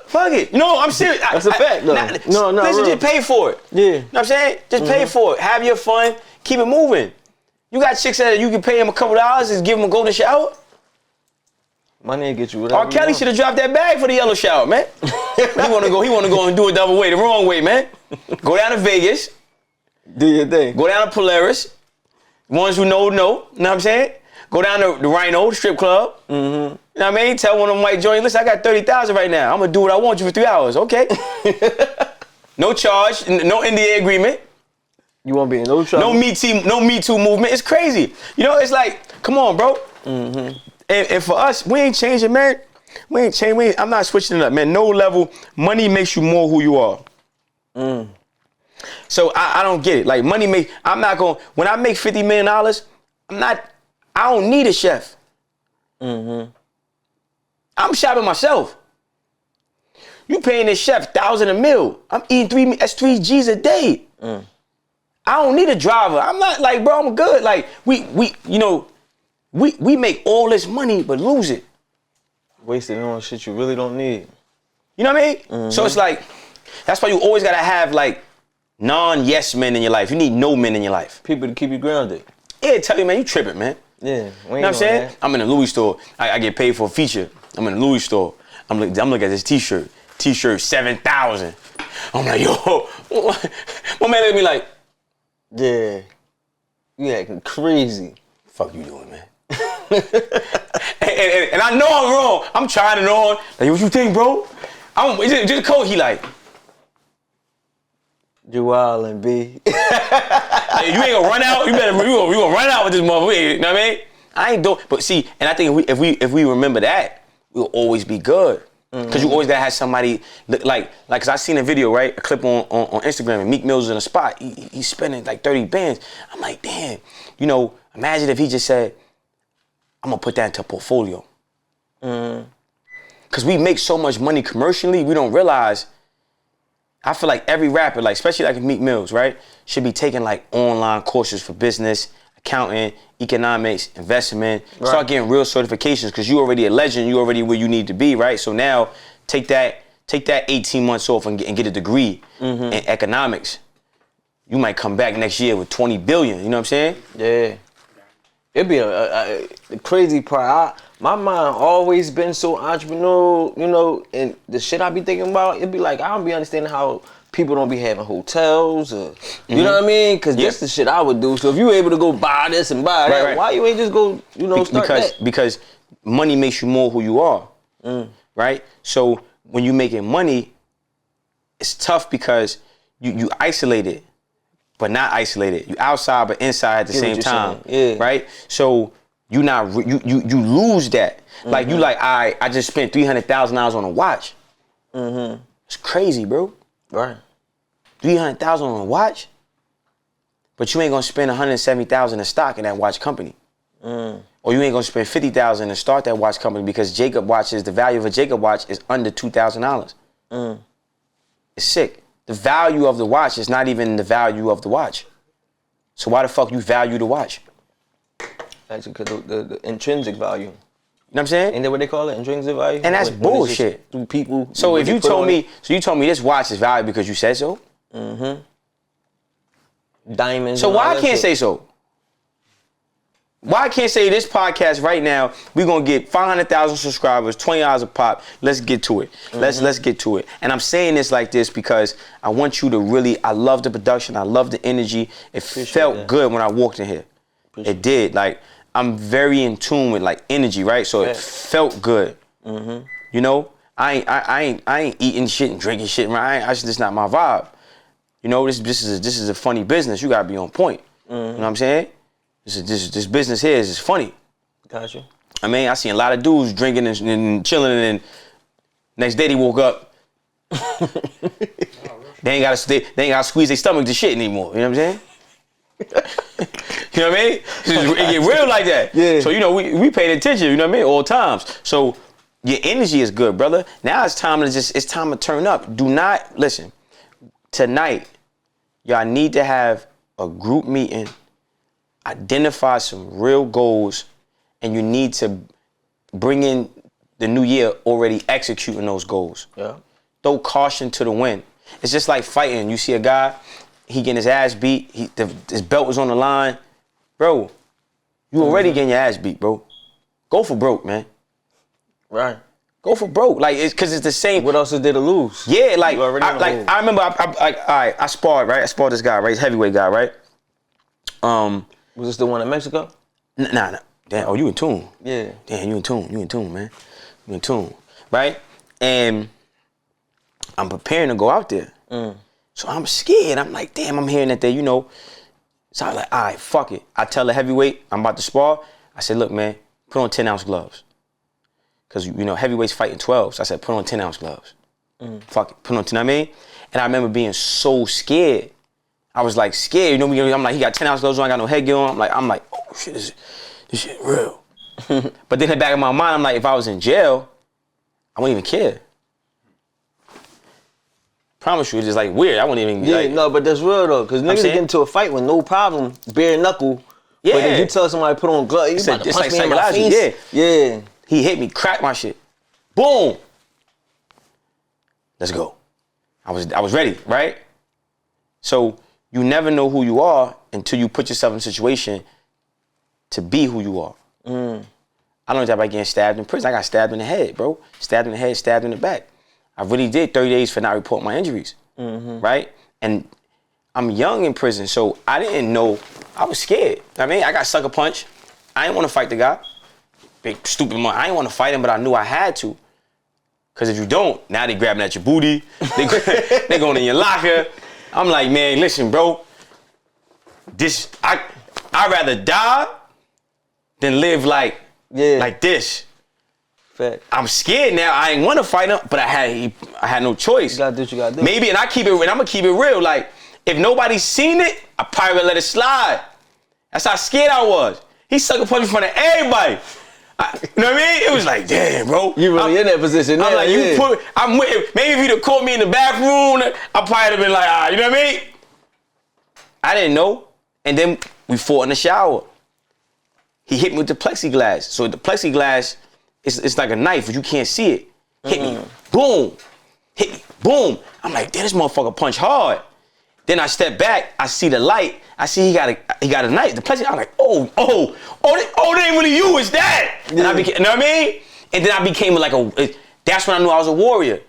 Fuck it. No, I'm serious. That's a fact, though. No, listen, real. just pay for it. Yeah. You know what I'm saying? Just pay for it. Have your fun. Keep it moving. You got chicks that you can pay them a couple dollars and give them a golden shower. Money will get you whatever R. Kelly should have dropped that bag for the yellow shower, man. He wanna go and do it the other way, the wrong way, man. Go down to Vegas. Do your thing. Go down to Polaris. Ones who know. You know what I'm saying? Go down to the Rhino, the strip club. You know what I mean? Tell one of them white joints, listen, I got 30,000 right now. I'm gonna do what I want you for 3 hours, okay? No charge, no NDA agreement. You won't be in no trouble. No Me Too movement. It's crazy. It's like, come on, bro. And for us, we ain't changing, man. We ain't changing. I'm not switching it up, man. No level. Money makes you more who you are. So I don't get it. Like money make. I'm not going. When I make $50 million, I don't need a chef. I'm shopping myself. You paying this chef $1,000 a meal. I'm eating that's 3 G's a day. I don't need a driver. I'm not like, bro, I'm good. Like we make all this money but lose it. Wasting on shit you really don't need. You know what I mean? So it's like, that's why you always gotta have like non-yes men in your life. You need no men in your life. People to keep you grounded. Yeah, tell you, man, you tripping, man. Yeah. You know what I'm saying? That. I'm in a Louis store. I get paid for a feature. I'm in a Louis store. I'm looking at this t-shirt. T-shirt, 7,000. I'm like, yo. My man look at me like, yeah. You acting crazy. Fuck you doing, man? and I know I'm wrong. I'm trying it on. Like, what you think, bro? It's just cold. He like, you wild and B. Like, you ain't gonna run out. You gonna run out with this motherfucker. You know what I mean? I ain't doing. But see, and I think if we remember that, we'll always be good. Cause you always gotta have somebody like cause I seen a video, right? A clip on Instagram, and Meek Mill's is in a spot. He's spending like 30 bands. I'm like, damn. Imagine if he just said, I'm gonna put that into a portfolio. Cause we make so much money commercially, we don't realize. I feel like every rapper, like especially like Meek Mills, right, should be taking like online courses for business, accounting, economics, investment. Right. Start getting real certifications because you already a legend. You already where you need to be, right? So now take that 18 months off and get a degree in economics. You might come back next year with 20 billion. You know what I'm saying? Yeah. It'd be the crazy part. My mind always been so entrepreneurial, and the shit I be thinking about, it'd be like, I don't be understanding how people don't be having hotels, or, you know what I mean? Because this the shit I would do. So if you able to go buy this and buy that, right. Why you ain't just go, start that? Because money makes you more who you are, right? So when you making money, it's tough because you isolated, but not isolated. You outside but inside at the same time, right? So you lose that. Like you like, I just spent $300,000 on a watch. It's crazy, bro. Right. $300,000 on a watch, but you ain't gonna spend $170,000 in stock in that watch company, or or you ain't gonna spend $50,000 and start that watch company because Jacob watches, the value of a Jacob watch is under $2,000. It's sick. The value of the watch is not even the value of the watch. So why the fuck you value the watch? That's because the intrinsic value. You know what I'm saying? Ain't that what they call it? Intrinsic value? And that's What is bullshit. it? Do people. So if they you put told on me, so you told me this watch is valuable because you said so? diamonds. So and all why I that can't shit. say so? Why I can't say this podcast right now, we're gonna get 500,000 subscribers, $20 a pop. Let's get to it. Let's get to it. And I'm saying this like this because I want you to really, I love the production, I love the energy. It felt that. good when I walked in here. It did. Like, I'm very in tune with like energy, right? So it felt good. You know? I ain't eating shit and drinking shit, right? That's just not my vibe. You know, this is a funny business. You gotta be on point. You know what I'm saying? This business here is funny. Gotcha. I mean, I seen a lot of dudes drinking and chilling, and next day they woke up. they ain't gotta squeeze their stomach to shit anymore. You know what I'm saying? You know what I mean? It get real like that. Yeah. So you know we paid attention. You know what I mean? All times. So your energy is good, brother. Now it's time to turn up. Do not listen. Tonight, y'all need to have a group meeting. Identify some real goals, and you need to bring in the new year already executing those goals. Yeah. Throw caution to the wind. It's just like fighting. You see a guy, he getting his ass beat, his belt was on the line. Bro, you already getting your ass beat, bro. Go for broke, man. Right. Go for broke. Like, it's because it's the same. What else is there to lose? Yeah, like, You already know. I remember, I sparred, right? I sparred this guy, right? This heavyweight guy, right? Was this the one in Mexico? Nah. Damn, oh, you in tune. Yeah. Damn, you in tune, man. You in tune, right? And I'm preparing to go out there. So I'm scared. I'm like, damn, I'm hearing that they, you know. So I'm like, all right, fuck it. I tell the heavyweight, I'm about to spar. I said, look, man, put on 10-ounce gloves. Because, you know, heavyweights fighting 12. So I said, put on 10-ounce gloves. Fuck it, put on 10, I mean? And I remember being so scared. I was like scared, you know, I'm like, he got 10-ounce gloves on, I got no headgear on. I'm like, oh shit, this shit real. But then in the back of my mind, I'm like, if I was in jail, I wouldn't even care. Promise you, it's just like weird. I wouldn't even. Yeah, like, no, but that's real though, because niggas saying? get into a fight with no problem, bare knuckle. Yeah. But if you tell somebody put on gloves, you about to it's punch like me in my psychological, face. Yeah. He hit me, cracked my shit. Boom. Let's go. I was ready, right? So you never know who you are until you put yourself in a situation to be who you are. I don't know that by getting stabbed in prison. I got stabbed in the head, bro. Stabbed in the head, stabbed in the back. I really did 30 days for not reporting my injuries, right? And I'm young in prison, so I didn't know. I was scared. I mean, I got sucker punched. I didn't want to fight the guy. Big stupid man. I didn't want to fight him, but I knew I had to. Because if you don't, now they grabbing at your booty. They going in your locker. I'm like, man, listen, bro. I'd rather die than live like this. Fact. I'm scared now. I ain't want to fight him, but I had no choice. You gotta do what you gotta do. Maybe, and I'm gonna keep it real. Like, if nobody's seen it, I probably would let it slide. That's how scared I was. He sucker punched in front of everybody. You know what I mean? It was like, damn, bro. You really in that position now. I'm like, maybe if you'd have caught me in the bathroom, I probably would have been like, you know what I mean? I didn't know. And then we fought in the shower. He hit me with the plexiglass. So the plexiglass, it's like a knife, but you can't see it. Hit me, boom. Hit me, boom. I'm like, damn, this motherfucker punch hard. Then I step back, I see the light. I see he got a knife. The plexiglass, I'm like, they ain't really you, it's that. And I became, you know what I mean? And then I became like that's when I knew I was a warrior.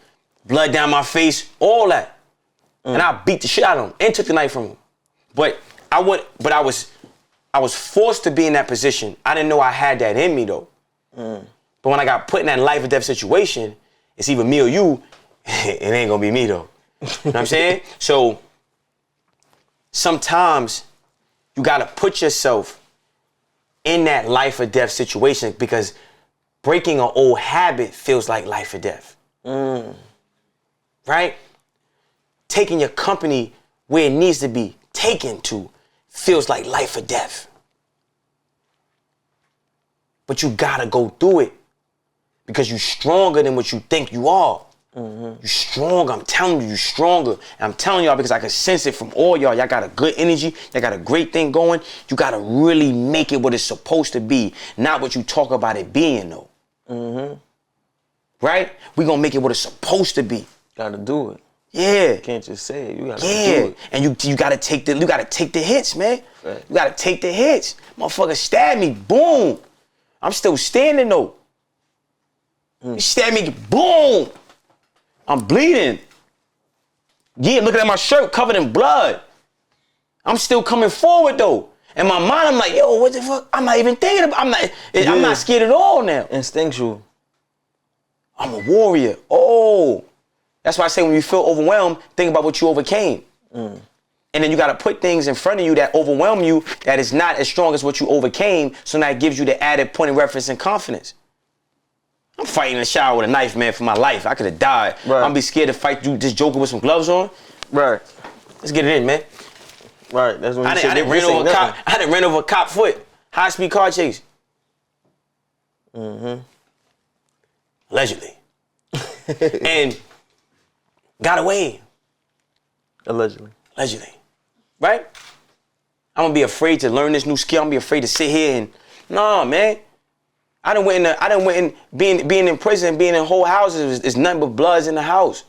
Blood down my face, all that. And I beat the shit out of him and took the knife from him. But I was forced to be in that position. I didn't know I had that in me though. But when I got put in that life or death situation, it's either me or you. It ain't gonna be me though. You know what I'm saying? So sometimes you gotta put yourself in that life or death situation because breaking an old habit feels like life or death. Right? Taking your company where it needs to be taken to feels like life or death. But you gotta go through it because you're stronger than what you think you are. You're stronger. I'm telling you, you're stronger. And I'm telling y'all because I can sense it from all y'all. Y'all got a good energy. Y'all got a great thing going. You got to really make it what it's supposed to be, not what you talk about it being, though. Right? We going to make it what it's supposed to be. Gotta do it. Yeah. You can't just say it. You gotta do it. And you gotta take the hits, man. Right. You gotta take the hits. Motherfucker stabbed me. Boom. I'm still standing though. He stabbed me. Boom. I'm bleeding. Yeah, looking at my shirt covered in blood. I'm still coming forward though. In my mind, I'm like, yo, what the fuck? I'm not even thinking about. I'm not scared at all now. Instinctual. I'm a warrior. Oh. That's why I say when you feel overwhelmed, think about what you overcame. And then you got to put things in front of you that overwhelm you that is not as strong as what you overcame, so that gives you the added point of reference and confidence. I'm fighting in the shower with a knife, man, for my life. I could have died. Right. I'm be scared to fight you this joker with some gloves on. Right. Let's get it in, man. Right. That's when I didn't run over a cop. I didn't run over a cop foot. High-speed car chase. Allegedly. And got away. Allegedly. Right? I'm gonna be afraid to learn this new skill. I'm gonna be afraid to sit here and nah, man. I done went in being in prison, being in whole houses is nothing but bloods in the house.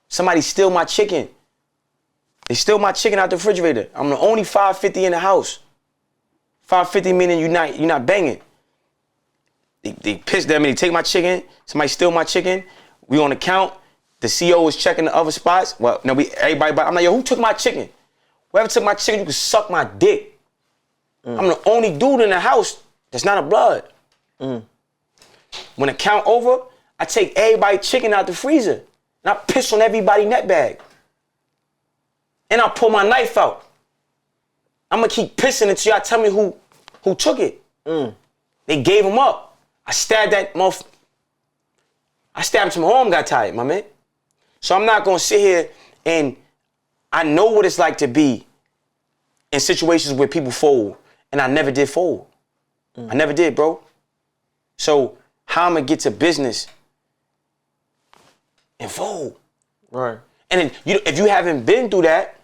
Somebody steal my chicken. They steal my chicken out the refrigerator. I'm the only 550 in the house. 550 meaning you're not banging. They pissed at me. They take my chicken. Somebody steal my chicken. We on the count. The CO was checking the other spots. Well, no, everybody. I'm like, yo, who took my chicken? Whoever took my chicken, you can suck my dick. I'm the only dude in the house that's not a blood. When the count over, I take everybody's chicken out the freezer and I piss on everybody's net bag. And I pull my knife out. I'm gonna keep pissing until y'all tell me who took it. They gave him up. I stabbed that motherfucker. I stabbed him till my arm got tired, my man. So I'm not gonna sit here and I know what it's like to be in situations where people fold, and I never did fold. I never did, bro. So how I'm gonna get to business and fold? Right. And then if you haven't been through that,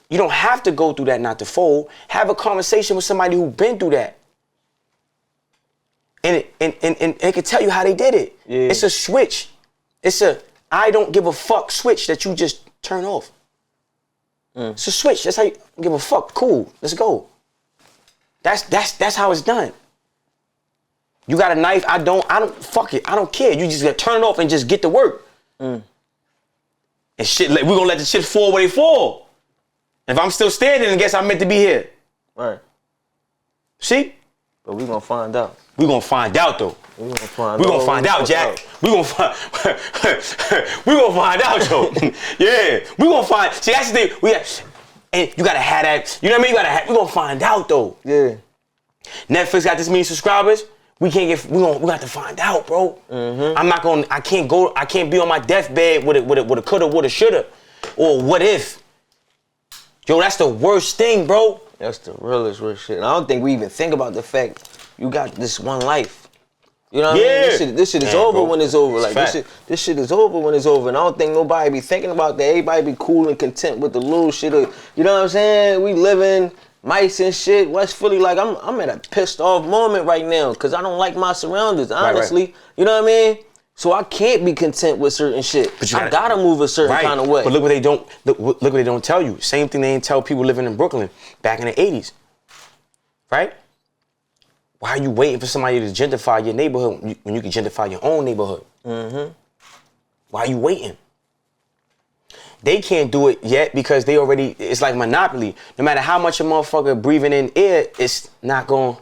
you don't have to go through that not to fold. Have a conversation with somebody who's been through that. And it can tell you how they did it. Yeah. It's a switch. It's a I don't give a fuck switch that you just turn off. It's a switch. That's how you give a fuck. Cool. Let's go. That's how it's done. You got a knife. I don't fuck it. I don't care. You just gotta turn it off and just get to work. And shit, we're gonna let the shit fall where they fall. If I'm still standing, I guess I'm meant to be here. Right. See? But we gonna find out. We gonna find out though. We gonna find We out. gonna find out, Jack. We gonna find. We gonna find out, Joe. Yeah, we gonna find. See, that's the thing. And you gotta have that. You know what I mean? We gonna find out though. Yeah. Netflix got this many subscribers. We got to find out, bro. I'm not gonna. I can't be on my deathbed with a coulda, woulda, shoulda, or what if. Yo, that's the worst thing, bro. That's the realest worst shit. And I don't think we even think about the fact you got this one life. You know what I mean? This shit is over, bro, when it's over. Like this shit is over when it's over. And I don't think nobody be thinking about that. Everybody be cool and content with the little shit. You know what I'm saying? We living mice and shit. West Philly, like I'm at a pissed off moment right now because I don't like my surroundings, honestly. Right. You know what I mean? So I can't be content with certain shit. But I gotta move a certain kind of way. But look what they don't tell you. Same thing they didn't tell people living in Brooklyn back in the 80s. Right? Why are you waiting for somebody to gentrify your neighborhood when you can gentrify your own neighborhood? Why are you waiting? They can't do it yet because it's like Monopoly. No matter how much a motherfucker breathing in air, it's not going,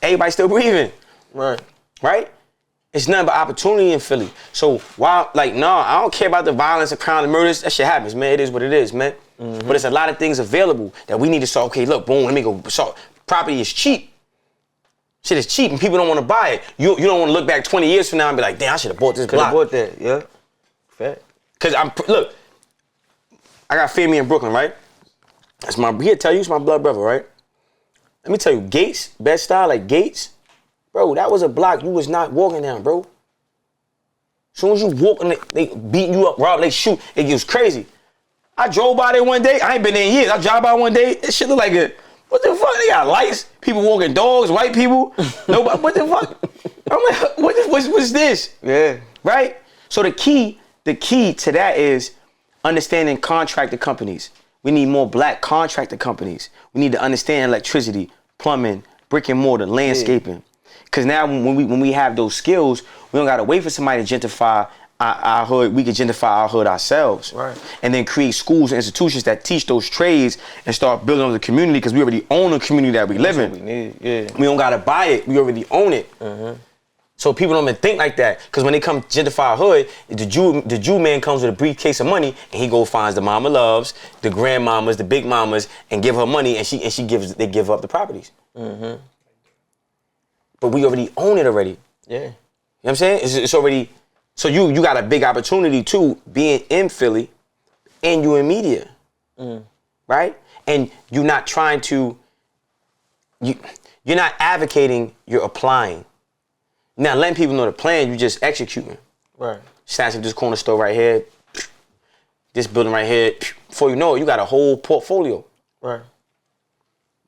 everybody still breathing. Right? It's nothing but opportunity in Philly. So why, I don't care about the violence, the crime, the murders. That shit happens, man. It is what it is, man. But there's a lot of things available that we need to solve. Okay, look, boom, let me go solve. Property is cheap. Shit is cheap and people don't want to buy it. You don't want to look back 20 years from now and be like, damn, I should have bought this block. Could have bought that, yeah. Fact. Because I got family in Brooklyn, right? He'll tell you, it's my blood brother, right? Let me tell you, Gates, Bed-Stuy, like Gates, Bro, that was a block you was not walking down, bro. As soon as you walk in, they beat you up, rob, they shoot. It was crazy. I drove by there one day. I ain't been there in years. I drove by one day. This shit look like a, what the fuck? They got lights, people walking dogs, white people. Nobody, what the fuck? I'm like, what's this? Yeah. Right? So the key to that is understanding contractor companies. We need more black contractor companies. We need to understand electricity, plumbing, brick and mortar, landscaping. Because now when we have those skills, we don't gotta wait for somebody to gentrify our hood. We can gentrify our hood ourselves. Right. And then create schools and institutions that teach those trades and start building up the community, because we already own the community that we live in. We need, yeah. We don't gotta buy it. We already own it. So people don't even think like that. Because when they come gentrify our hood, the Jew man comes with a briefcase of money and he go finds the mama loves, the grandmamas, the big mamas, and give her money, and they give up the properties. But we already own it already. Yeah. You know what I'm saying? It's already, so you got a big opportunity too, being in Philly and you in media. Right? And you're not trying to, you're not advocating, you're applying. Now, letting people know the plan, you just executing. Right. Snatching this corner store right here, this building right here. Before you know it, you got a whole portfolio. Right.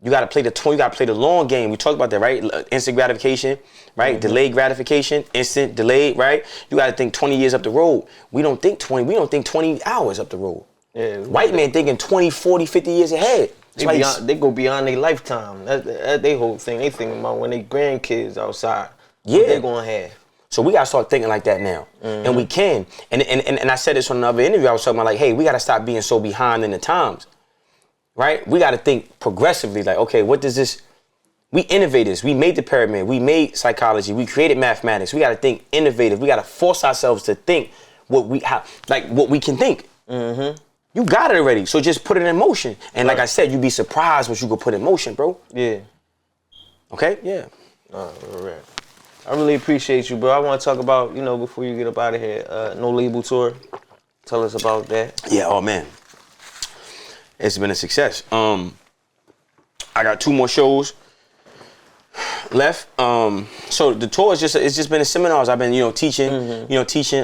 You gotta play the long game. We talked about that, right? Instant gratification, right? Delayed gratification, instant, delayed, right? You gotta think 20 years up the road. We don't think 20 hours up the road. Yeah. White man thinking 20, 40, 50 years ahead. They go beyond their lifetime. That's their whole thing. They thinking about when they grandkids outside. Yeah. What they gonna have. So we gotta start thinking like that now. And we can. And I said this on another interview. I was talking about like, hey, we gotta stop being so behind in the times. Right? We gotta think progressively, like, okay, what does this, we innovators, we made the pyramid, we made psychology, we created mathematics. We gotta think innovative. We gotta force ourselves to think what we can think. You got it already. So just put it in motion. And like I said, you'd be surprised what you could put in motion, bro. Yeah. Okay? Yeah. All right. I really appreciate you, bro. I want to talk about, before you get up out of here, No Label Tour. Tell us about that. Yeah, oh man. It's been a success. I got 2 more shows left. So the tour it's just been in seminars. I've been, teaching, teaching,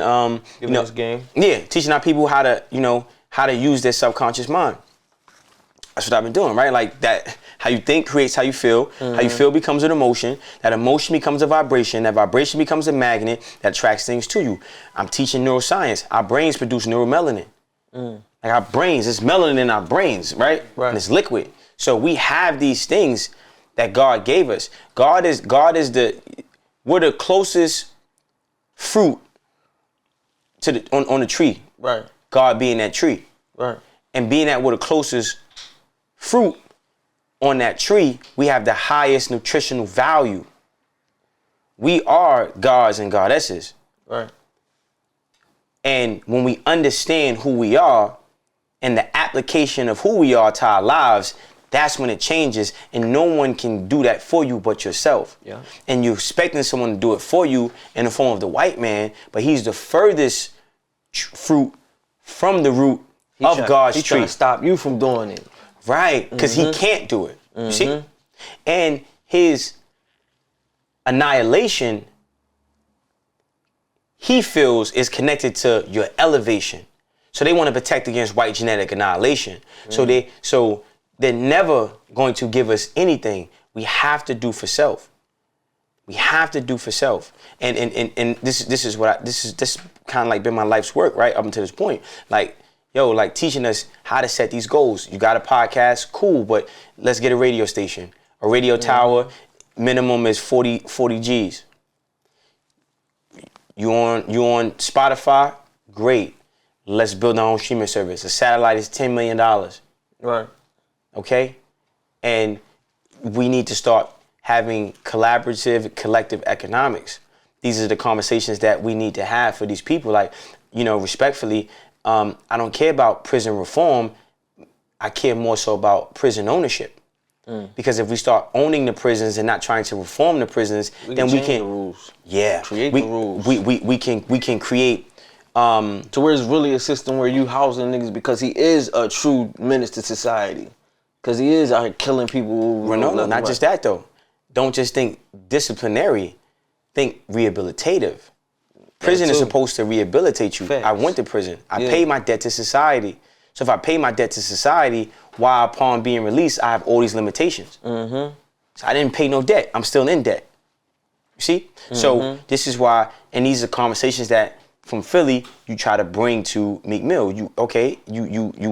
Giving us game. Yeah, teaching our people how to use their subconscious mind. That's what I've been doing, right? Like that, how you think creates how you feel. How you feel becomes an emotion. That emotion becomes a vibration. That vibration becomes a magnet that attracts things to you. I'm teaching neuroscience. Our brains produce neuromelanin. Like our brains, it's melanin in our brains, right? Right. And it's liquid. So we have these things that God gave us. We're the closest fruit to on the tree. Right. God being that tree. Right. And being that we're the closest fruit on that tree, we have the highest nutritional value. We are gods and goddesses. Right. And when we understand who we are and the application of who we are to our lives, that's when it changes. And no one can do that for you but yourself. Yeah. And you're expecting someone to do it for you in the form of the white man, but he's the furthest fruit from the root of God's tree. He's trying to stop you from doing it. Right, because he can't do it. You see? And his annihilation, he feels, is connected to your elevation. So they want to protect against white genetic annihilation. So they're never going to give us anything. We have to do for self. We have to do for self. And this is kind of like been my life's work, right? Up until this point. Like, like teaching us how to set these goals. You got a podcast, cool, but let's get a radio station. A radio tower, minimum is 40 G's. You on Spotify? Great. Let's build our own streaming service. A satellite is $10 million. Right. Okay? And we need to start having collaborative, collective economics. These are the conversations that we need to have for these people. Like, respectfully, I don't care about prison reform. I care more so about prison ownership. Because if we start owning the prisons and not trying to reform the prisons, then we can the rules. Yeah. Create the rules. We can create to where it's really a system where you housing niggas because he is a true menace to society. Because he is out here killing people. No, not just that though. don't just think disciplinary, think rehabilitative. Prison is supposed to rehabilitate you. Facts. I went to prison. I paid my debt to society. So if I pay my debt to society, while upon being released, I have all these limitations. So I didn't pay no debt. I'm still in debt. You see? So this is why, and these are conversations that from Philly you try to bring to Meek Mill. You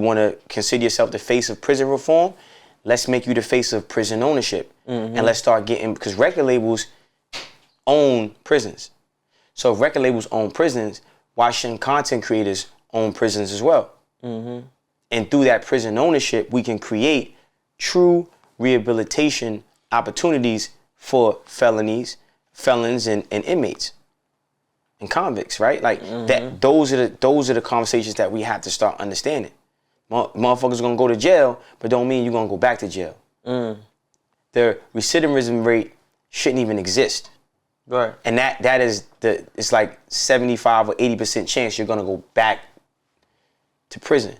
want to consider yourself the face of prison reform? Let's make you the face of prison ownership, and let's start getting, because record labels own prisons. So if record labels own prisons, why shouldn't content creators own prisons as well? And through that prison ownership, we can create true rehabilitation opportunities for felons and inmates and convicts, right? Like that. Those are the conversations that we have to start understanding. Motherfuckers gonna go to jail, but don't mean you're gonna go back to jail. The recidivism rate shouldn't even exist. Right. And that is it's like 75 or 80% chance you're gonna go back to prison.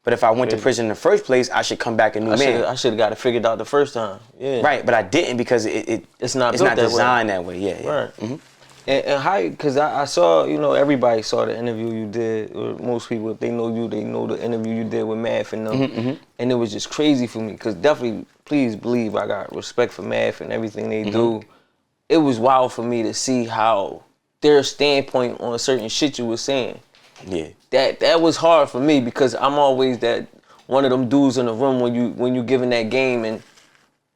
But if I went to prison in the first place, I should come back a new man. I should have got it figured out the first time. Yeah. Right, but I didn't because it's not designed that way. Yeah. Right. And how, because I saw, everybody saw the interview you did, or most people, if they know you, they know the interview you did with Math and them. And it was just crazy for me, because definitely, please believe I got respect for Math and everything they do. It was wild for me to see how their standpoint on certain shit you were saying. Yeah. That was hard for me, because I'm always that one of them dudes in the room when you giving that game and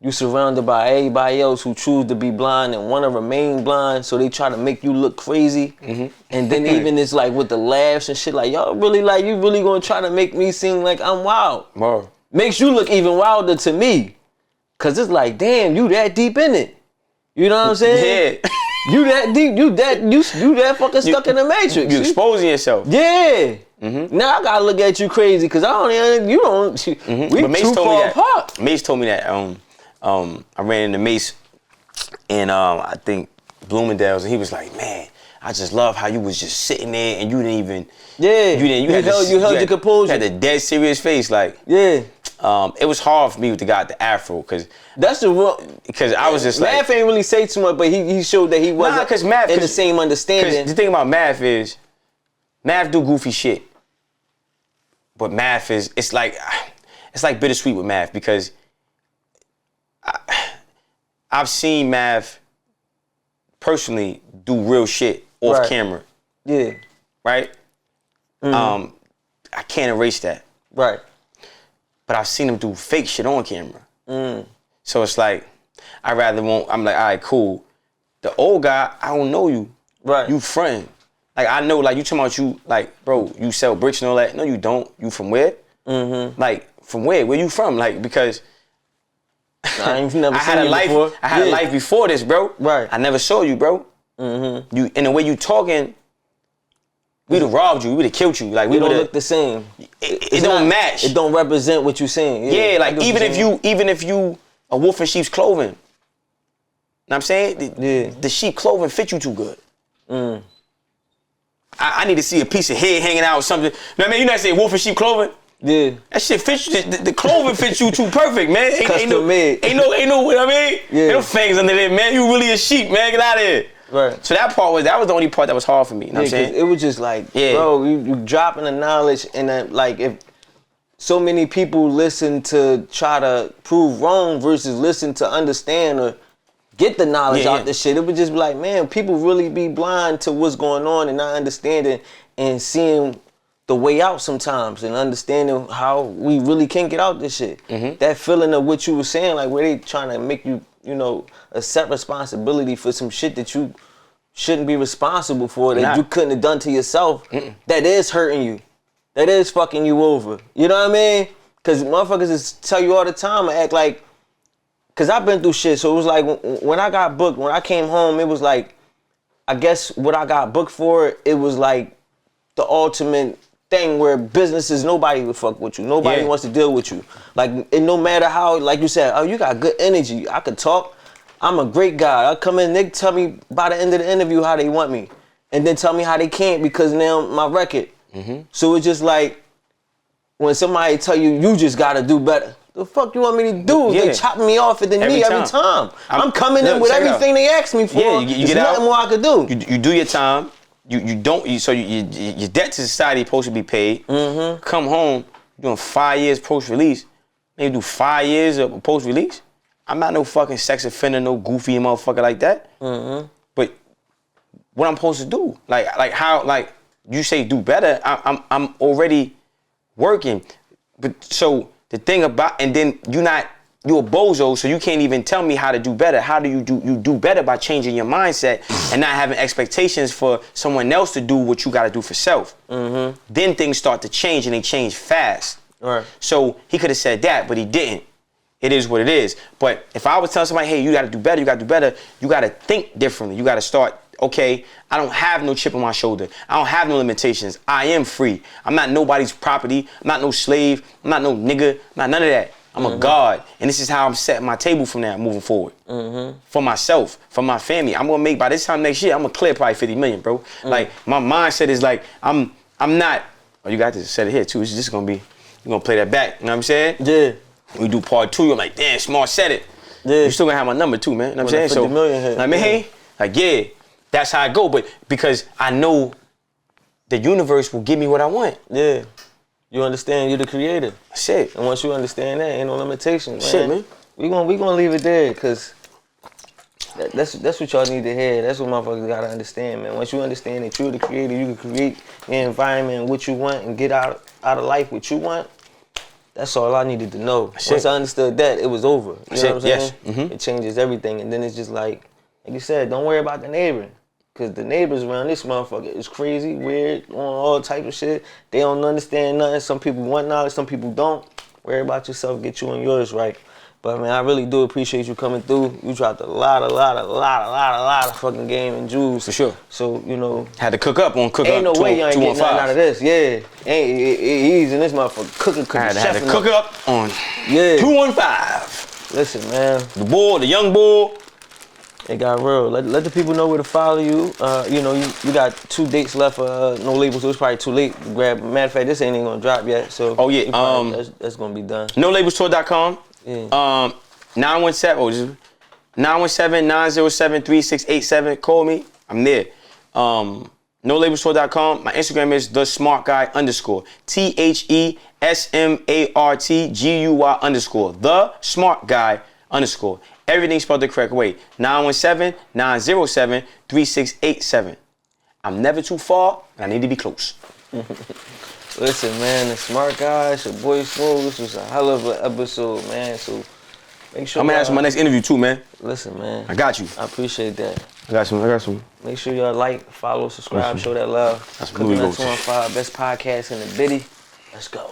you surrounded by everybody else who choose to be blind and want to remain blind, so they try to make you look crazy. And then even it's like with the laughs and shit, like, y'all really, like, you really gonna try to make me seem like I'm wild. Wow. Makes you look even wilder to me, cause it's like, damn, you that deep in it. You know what I'm saying? Yeah. You that deep, you that fucking stuck in the matrix. You exposing yourself. Yeah. Now I gotta look at you crazy, cause I don't, you don't. We But Mace too told me far that. apart. Mace told me that. I ran into Mace, and I think Bloomingdale's, and he was like, "Man, I just love how you was just sitting there and you didn't even." Yeah. You held your composure. You had a dead serious face, like. Yeah. It was hard for me with the guy with the afro, That's the real. because I was just Math ain't really say too much, but he showed that he wasn't in the same understanding. Because the thing about Math is, Math do goofy shit, but Math is it's like bittersweet with Math, because I've seen Math personally do real shit off Right. camera, Yeah. right? I can't erase that. Right. But I've seen him do fake shit on camera. So it's like, I'm like, all right, cool. The old guy, I don't know you. Right. You friend. Like, I know, like, you talking about you, like, bro, you sell bricks and all that. No, you don't. You from where? Like, from where? Where you from? Like, because I ain't never I seen had a you life. before. I had a life before this, bro. Right. I never saw you, bro. You, and the way you talking, we'd have robbed you. We'd have killed you. Like, We don't look the same. It don't match. It don't represent what you're saying. Yeah, like, I get what you're even if you a wolf in sheep's clothing, know what I'm saying? The sheep clothing fit you too good. I need to see a piece of head hanging out or something. You know what I mean? You not saying wolf in sheep clothing? Yeah. That shit fits you. The clothing fits you too perfect, man. Custom made. Ain't no, what I mean? Yeah. Ain't no fangs under there, man. You really a sheep, man. Get out of here. Right. So that was the only part that was hard for me. You know what I'm saying? It was just like, bro, you dropping the knowledge, and then, like, if so many people listen to try to prove wrong versus listen to understand or get the knowledge out this shit, it would just be like, man, people really be blind to what's going on and not understanding and seeing the way out sometimes and understanding how we really can get out this shit. That feeling of what you were saying, like, where they trying to make you, accept responsibility for some shit that you shouldn't be responsible for, that you couldn't have done to yourself, that is hurting you. That is fucking you over. You know what I mean? Because motherfuckers just tell you all the time and act like, because I've been through shit. So it was like, when I got booked, when I came home, it was like, I guess what I got booked for, it was like the ultimate thing where businesses, nobody would fuck with you. Nobody wants to deal with you. Like, and no matter how, like you said, oh, you got good energy. I could talk. I'm a great guy. I come in, they tell me by the end of the interview how they want me. And then tell me how they can't because now my record. So it's just like, when somebody tell you, you just gotta do better. The fuck you want me to do? Yeah. They chopping me off at the knee every time. I'm coming in look, with check it out. everything they ask me for. Yeah, you There's get out. nothing more I could do. You do your time. You don't. Your debt to society supposed to be paid. Mm-hmm. Come home, doing 5 years post release. Maybe do 5 years of post release. I'm not no fucking sex offender, no goofy motherfucker like that. Mm-hmm. But what I'm supposed to do? Like how? Like you say, do better. I'm already working. But so the thing about, and then you're a bozo, so you can't even tell me how to do better. How do you do better? By changing your mindset and not having expectations for someone else to do what you got to do for self. Mm-hmm. Then things start to change, and they change fast. Right. So he could have said that, but he didn't. It is what it is. But if I was telling somebody, hey, you got to do better, you got to think differently. You got to start, okay, I don't have no chip on my shoulder. I don't have no limitations. I am free. I'm not nobody's property. I'm not no slave. I'm not no nigga. I'm not none of that. I'm a God. And this is how I'm setting my table from now moving forward. For myself, for my family. I'm going to make, by this time next year, I'm going to clear probably 50 million, bro. Like, my mindset is like, I'm not, oh, you got to set it here too. It's just going to be, you're going to play that back. You know what I'm saying? Yeah. We do part 2, you're like, damn, Smart said it. Yeah. You still gonna have my number too, man. You know what I'm saying? 50 million hit. I mean, hey, like, yeah, that's how I go. But because I know the universe will give me what I want. Yeah. You understand you're the creator. That's it. And once you understand that, ain't no limitations, man. Shit, man. We gonna leave it there, cause that's what y'all need to hear. That's what motherfuckers gotta understand, man. Once you understand that you're the creator, you can create your environment, what you want, and get out of life what you want. That's all I needed to know. Once I understood that, it was over. You know what I'm saying? Yes. Mm-hmm. It changes everything, and then it's just like you said, don't worry about the neighbor. Cause the neighbors around this motherfucker is crazy, weird, on all type of shit. They don't understand nothing. Some people want knowledge, some people don't. Worry about yourself, get you and yours right. But man, I really do appreciate you coming through. You dropped a lot of fucking game and jewels. For sure. So, you know. Had to cook up on Cook Ain't Up no way you ain't getting nothing out of 215. this. Yeah. He's in this motherfucker cooking, I had to chefing cook up on Yeah. 215. Listen, man. The young bull. It got real. Let the people know where to follow you. You know, you got 2 dates left for No Labels, so it's probably too late to grab. Matter of fact, this ain't even gonna drop yet. So Oh, yeah, that's gonna be done. NoLabelsTour.com. Yeah. 917-907-3687. Call me. I'm there. NoLabelsTour.com. My Instagram is _TheSmartGuy_. TheSmartGuy_. _. Everything spelled the correct way. 917-907-3687. I'm never too far, and I need to be close. Listen, man, the Smart Guy, it's your boy Smooth. This was a hell of an episode, man. So make sure I'm gonna ask you my next interview too, man. Listen, man. I got you. I appreciate that. I got some. Make sure y'all like, follow, subscribe, show that love. That's Cooking Up Louis 215, best podcast in the bitty. Let's go.